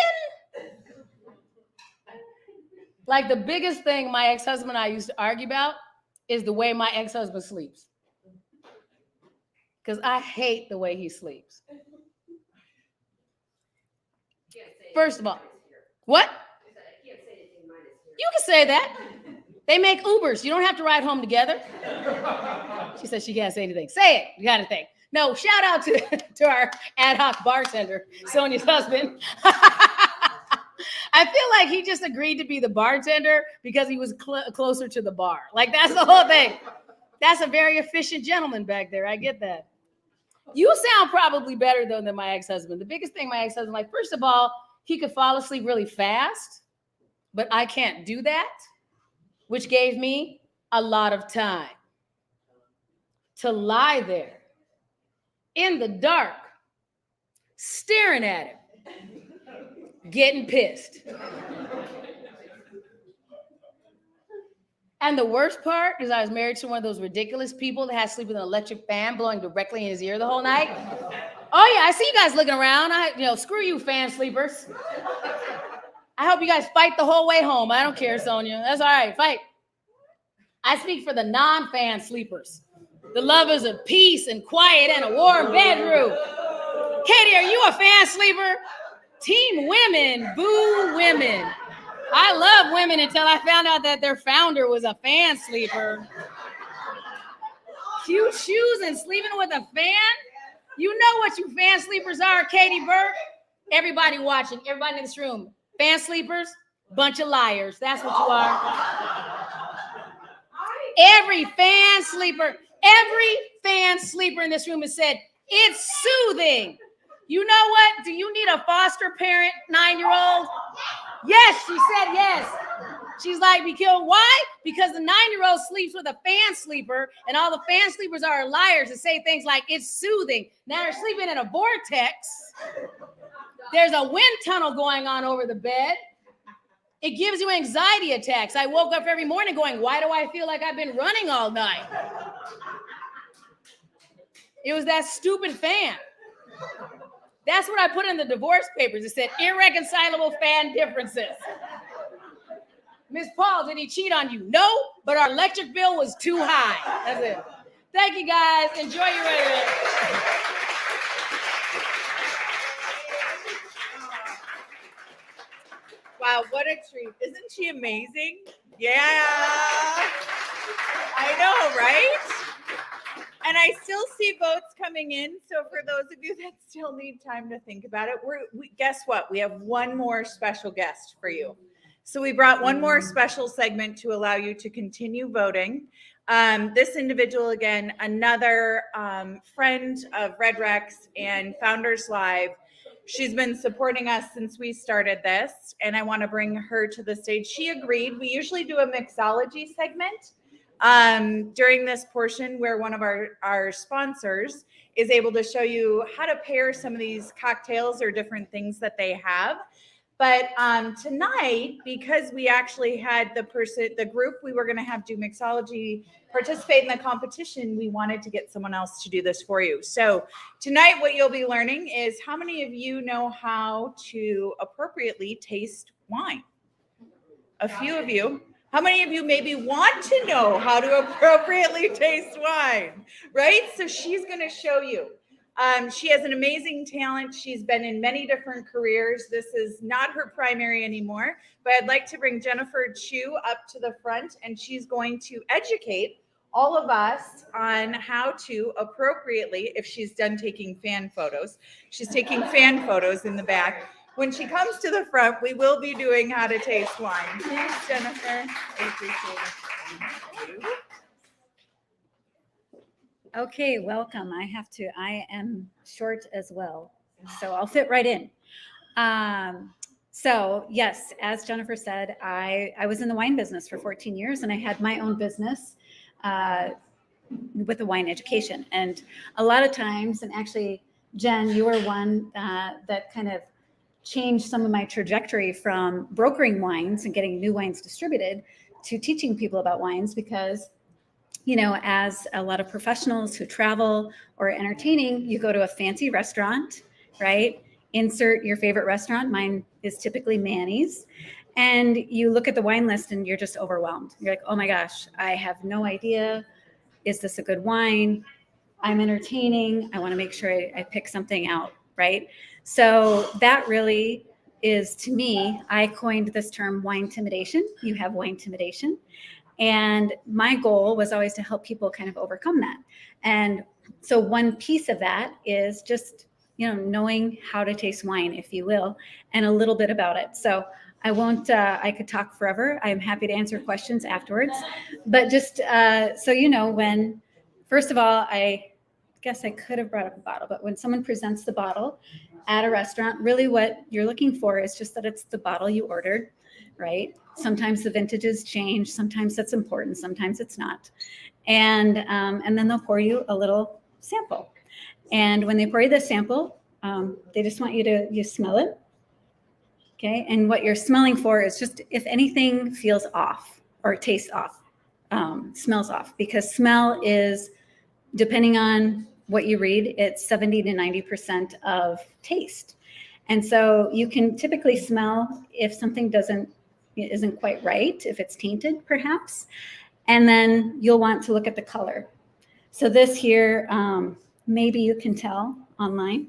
Like the biggest thing my ex-husband and I used to argue about is the way my ex-husband sleeps. Because I hate the way he sleeps. First of all, what? You can say that. They make Ubers. You don't have to ride home together. She said she can't say anything. Say it. You got to think. No, shout out to our ad hoc bartender, Sonia's husband. I feel like he just agreed to be the bartender because he was closer to the bar. Like, that's the whole thing. That's a very efficient gentleman back there. I get that. You sound probably better, though, than my ex-husband. The biggest thing my ex-husband, like, first of all, he could fall asleep really fast, but I can't do that, which gave me a lot of time to lie there in the dark, staring at him, getting pissed. And the worst part is I was married to one of those ridiculous people that has to sleep with an electric fan blowing directly in his ear the whole night. Oh yeah, I see you guys looking around. Screw you, fan sleepers. I hope you guys fight the whole way home. I don't care, Sonia. That's all right, fight. I speak for the non-fan sleepers, the lovers of peace and quiet and a warm bedroom. Katie, are you a fan sleeper? Team women, boo women. I love women until I found out that their founder was a fan sleeper. Cute shoes and sleeping with a fan? You know what you fan sleepers are, Katie Burke? Everybody watching, everybody in this room. Fan sleepers, bunch of liars. That's what you are. Every fan sleeper in this room has said, it's soothing. You know what? Do you need a foster parent, 9-year-old? Yes, she said yes. She's like, why? Because the 9-year-old sleeps with a fan sleeper, and all the fan sleepers are liars and say things like, it's soothing. Now they're sleeping in a vortex. There's a wind tunnel going on over the bed. It gives you anxiety attacks. I woke up every morning going, why do I feel like I've been running all night? It was that stupid fan. That's what I put in the divorce papers. It said irreconcilable fan differences. Miss Paul, did he cheat on you? No, but our electric bill was too high. That's it. Thank you, guys. Enjoy your radio. Wow, what a treat. Isn't she amazing? Yeah. I know, right? And I still see votes coming in. So for those of you that still need time to think about it, guess what? We have one more special guest for you. So we brought one more special segment to allow you to continue voting. This individual, again, another friend of Red Rex and Founders Live. She's been supporting us since we started this, and I want to bring her to the stage. She agreed. We usually do a mixology segment during this portion where one of our sponsors is able to show you how to pair some of these cocktails or different things that they have. But tonight, because we actually had the group we were going to have do mixology participate in the competition, we wanted to get someone else to do this for you. So tonight, what you'll be learning is how many of you know how to appropriately taste wine? A few of you. How many of you maybe want to know how to appropriately taste wine, right? So she's going to show you. She has an amazing talent. She's been in many different careers. This is not her primary anymore, but I'd like to bring Jennifer Chu up to the front, and she's going to educate all of us on how to appropriately, if she's done taking fan photos, she's taking fan photos in the back. When she comes to the front, we will be doing how to taste wine. Thanks, Jennifer. I appreciate it. Thank you. Okay, welcome. I am short as well, so I'll fit right in. So yes, as Jennifer said, I was in the wine business for 14 years and I had my own business with the wine education. And a lot of times, and actually, Jen, you were one that kind of changed some of my trajectory from brokering wines and getting new wines distributed to teaching people about wines, because you know, as a lot of professionals who travel or entertaining, you go to a fancy restaurant, right? Insert your favorite restaurant. Mine is typically Manny's. And you look at the wine list and you're just overwhelmed. You're like, oh my gosh, I have no idea. Is this a good wine? I'm entertaining. I want to make sure I pick something out, right? So that really is, to me, I coined this term wine intimidation. You have wine intimidation. And my goal was always to help people kind of overcome that. And so one piece of that is just, you know, knowing how to taste wine, if you will, and a little bit about it. So I won't, I could talk forever. I'm happy to answer questions afterwards. But just so you know, when, first of all, I guess I could have brought up a bottle, but when someone presents the bottle at a restaurant, really what you're looking for is just that it's the bottle you ordered, right? Sometimes the vintages change. Sometimes that's important. Sometimes it's not. And then they'll pour you a little sample. And when they pour you the sample, they just want you to smell it. Okay. And what you're smelling for is just if anything feels off or tastes off, smells off, because smell is, depending on what you read, it's 70 to 90% of taste. And so you can typically smell if something isn't quite right, if it's tainted perhaps, and then you'll want to look at the color. So this here, maybe you can tell online,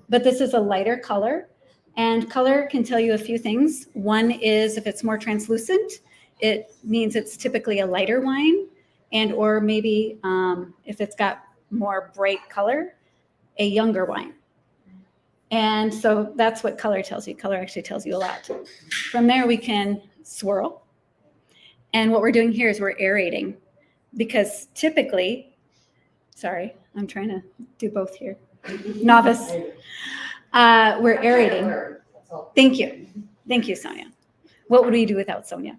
but this is a lighter color, and color can tell you a few things. One is if it's more translucent, it means it's typically a lighter wine, and or maybe if it's got more bright color, a younger wine. And so that's what color tells you. Color actually tells you a lot. From there, we can swirl. And what we're doing here is we're aerating, because typically, sorry, I'm trying to do both here. Novice. We're aerating. Thank you. Thank you, Sonia. What would we do without Sonia?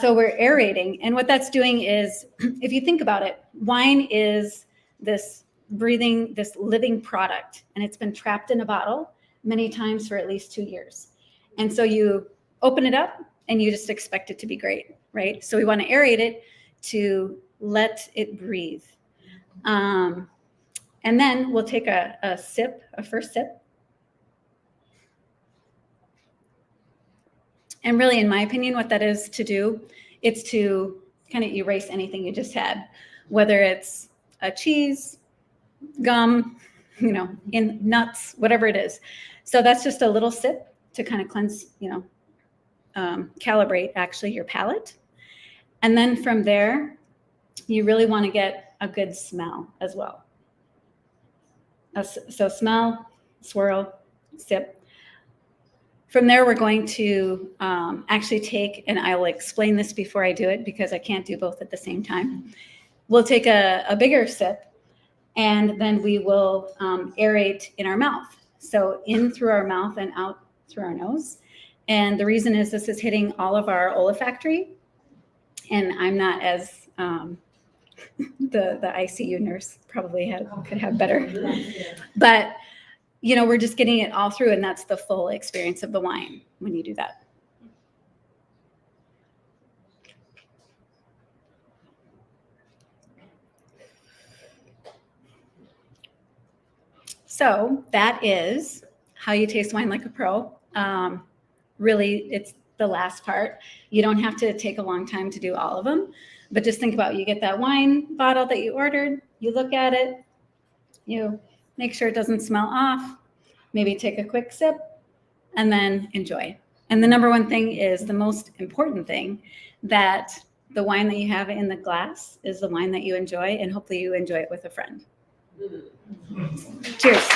So we're aerating. And what that's doing is, if you think about it, wine is this breathing, this living product, and it's been trapped in a bottle many times for at least 2 years. And so you open it up and you just expect it to be great, right? So we want to aerate it to let it breathe. And then we'll take a sip, a first sip. And really, in my opinion, what that is to do, it's to kind of erase anything you just had, whether it's a cheese, gum, you know, in nuts, whatever it is. So that's just a little sip to kind of cleanse, you know, calibrate actually your palate. And then from there, you really want to get a good smell as well. So smell, swirl, sip. From there, we're going to actually take, and I will explain this before I do it because I can't do both at the same time. We'll take a bigger sip, and then we will aerate in our mouth. So in through our mouth and out through our nose. And the reason is this is hitting all of our olfactory. And I'm not as, the ICU nurse probably could have better. But, you know, we're just getting it all through, and that's the full experience of the wine when you do that. So that is how you taste wine like a pro. Really, it's the last part. You don't have to take a long time to do all of them, but just think about, you get that wine bottle that you ordered, you look at it, you make sure it doesn't smell off, maybe take a quick sip, and then enjoy. And the number one thing is the most important thing, that the wine that you have in the glass is the wine that you enjoy, and hopefully you enjoy it with a friend. Cheers.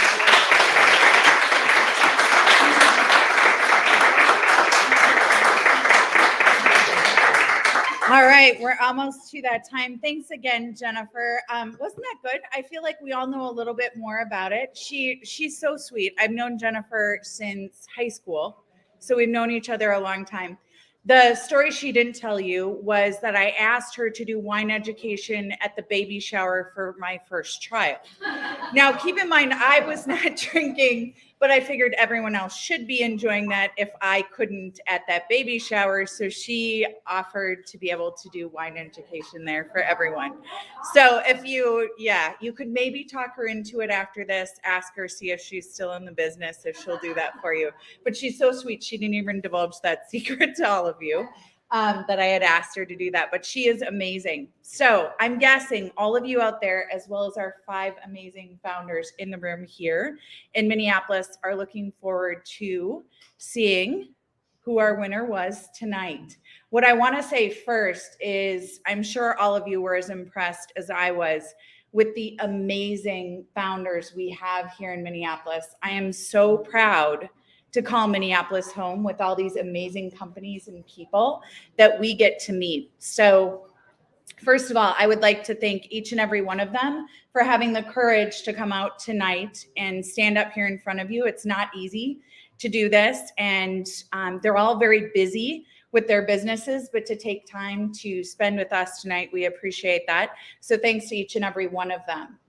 All right, we're almost to that time. Thanks again, Jennifer. Wasn't that good? I feel like we all know a little bit more about it. She's so sweet. I've known Jennifer since high school, so we've known each other a long time. The story she didn't tell you was that I asked her to do wine education at the baby shower for my first child. Now, keep in mind, I was not drinking, but I figured everyone else should be enjoying that if I couldn't at that baby shower. So she offered to be able to do wine education there for everyone. So if you could maybe talk her into it after this, ask her, see if she's still in the business, if she'll do that for you. But she's so sweet. She didn't even divulge that secret to all of you. That I had asked her to do that, but she is amazing. So I'm guessing all of you out there, as well as our 5 amazing founders in the room here in Minneapolis, are looking forward to seeing who our winner was tonight. What I want to say first is I'm sure all of you were as impressed as I was with the amazing founders we have here in Minneapolis. I am so proud to call Minneapolis home with all these amazing companies and people that we get to meet. So first of all, I would like to thank each and every one of them for having the courage to come out tonight and stand up here in front of you. It's not easy to do this, and they're all very busy with their businesses, but to take time to spend with us tonight, we appreciate that. So thanks to each and every one of them.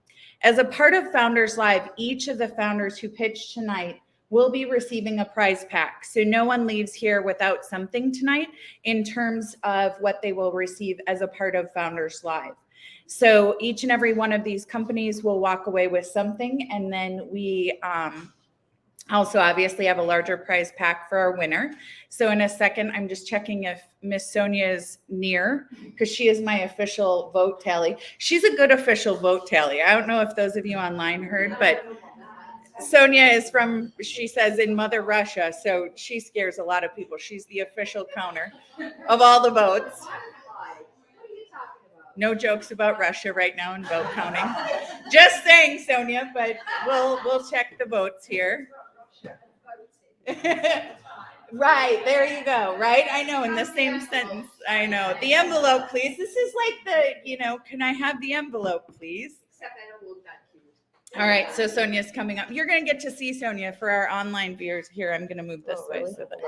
As a part of Founders Live, each of the founders who pitched tonight will be receiving a prize pack. So no one leaves here without something tonight in terms of what they will receive as a part of Founders Live. So each and every one of these companies will walk away with something. And then we also obviously have a larger prize pack for our winner. So in a second, I'm just checking if Miss Sonia is near, because she is my official vote tally. She's a good official vote tally. I don't know if those of you online heard, but Sonia is from, she says, in Mother Russia, so she scares a lot of people. She's the official counter of all the votes. No jokes about Russia right now in vote counting. Just saying, Sonia, but we'll check the votes here. Right, there you go, right? I know, in the same sentence, I know. The envelope, please. This is like the, can I have the envelope, please? Except I don't look that cute. All right, so Sonia's coming up. You're going to get to see Sonia for our online viewers. Here, I'm going to move this way. So that,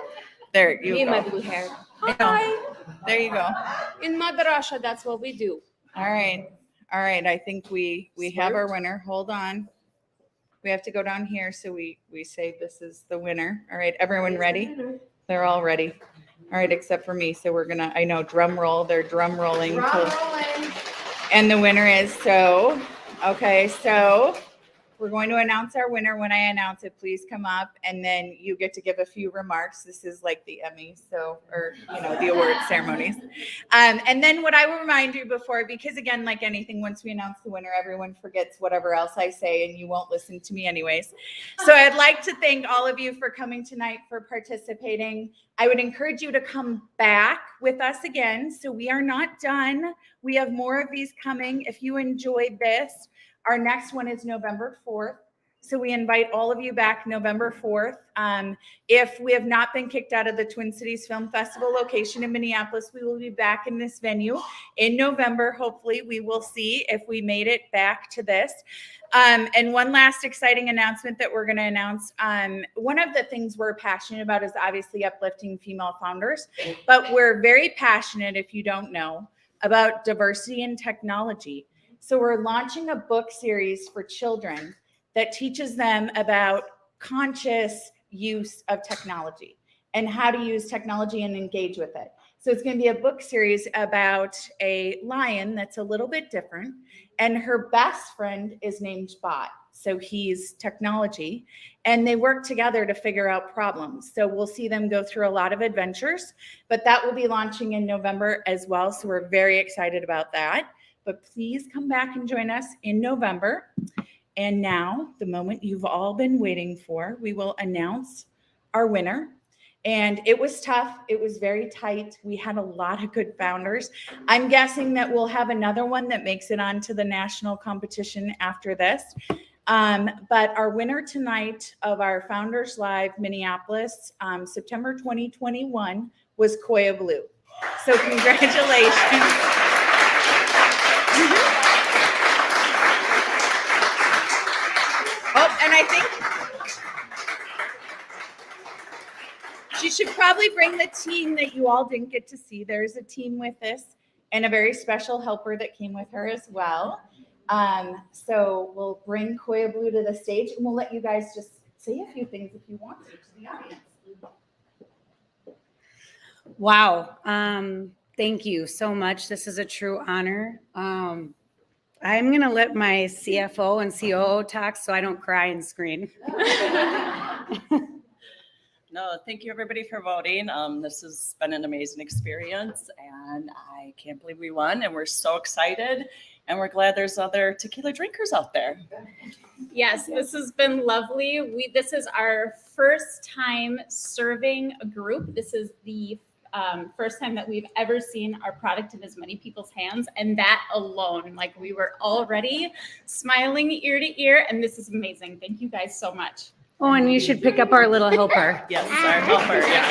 there you Me go. and my blue hair. Hi. There you go. In Mother Russia, that's what we do. All right. I think we have our winner. Hold on. We have to go down here, so we say this is the winner. All right, everyone ready? They're all ready. All right, except for me. So we're going to, I know, drum roll. They're drum rolling. And the winner is so we're going to announce our winner. When I announce it, please come up, and then you get to give a few remarks. This is like the Emmys, or the award ceremonies. And then what I will remind you before, because again, like anything, once we announce the winner, everyone forgets whatever else I say, and you won't listen to me anyways. So I'd like to thank all of you for coming tonight, for participating. I would encourage you to come back with us again. So we are not done. We have more of these coming. If you enjoyed this, our next one is November 4th. So we invite all of you back November 4th. If we have not been kicked out of the Twin Cities Film Festival location in Minneapolis, we will be back in this venue in November. Hopefully, we will see if we made it back to this. And one last exciting announcement that we're going to announce. One of the things we're passionate about is obviously uplifting female founders, but we're very passionate, if you don't know, about diversity in technology. So we're launching a book series for children that teaches them about conscious use of technology and how to use technology and engage with it. So it's going to be a book series about a lion that's a little bit different, and her best friend is named Bot. So he's technology, and they work together to figure out problems. So we'll see them go through a lot of adventures, but that will be launching in November as well. So we're very excited about that. But please come back and join us in November. And now, the moment you've all been waiting for, we will announce our winner. And it was tough. It was very tight. We had a lot of good founders. I'm guessing that we'll have another one that makes it onto the national competition after this. But our winner tonight of our Founders Live Minneapolis, September 2021, was Coya Blue. So congratulations. Oh, and I think she should probably bring the team that you all didn't get to see. There's a team with us and a very special helper that came with her as well. So we'll bring Coya Blue to the stage, and we'll let you guys just say a few things if you want to the audience. Wow. Thank you so much. This is a true honor. I'm going to let my CFO and COO talk so I don't cry and scream. No, thank you everybody for voting. This has been an amazing experience, and I can't believe we won, and we're so excited, and we're glad there's other tequila drinkers out there. Yes, this has been lovely. This is our first time serving a group. This is the first time that we've ever seen our product in as many people's hands, and that alone, like, we were already smiling ear to ear, and this is amazing. Thank you guys so much. Oh, and you should pick up our little helper. Yes, our helper, yes.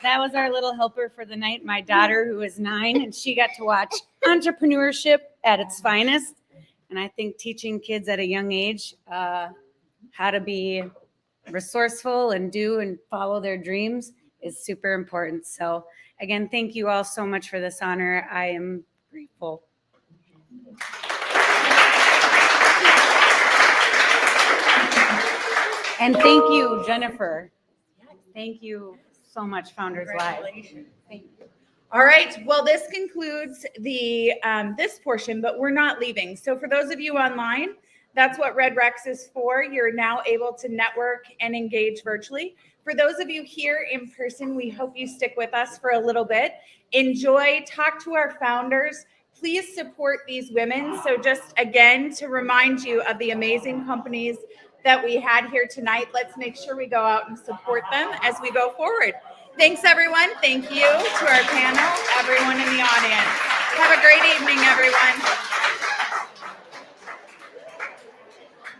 That was our little helper for the night. My daughter, who is 9, and she got to watch entrepreneurship at its finest. And I think teaching kids at a young age how to be resourceful and do and follow their dreams is super important. So again, thank you all so much for this honor. I am grateful. And thank you, Jennifer. Thank you so much, Founders Live. Thank you. All right. Well, this concludes the this portion, but we're not leaving. So for those of you online, that's what Red Rex is for. You're now able to network and engage virtually. For those of you here in person, we hope you stick with us for a little bit. Enjoy, talk to our founders. Please support these women. So just again, to remind you of the amazing companies that we had here tonight, let's make sure we go out and support them as we go forward. Thanks, everyone. Thank you to our panel, everyone in the audience. Have a great evening, everyone.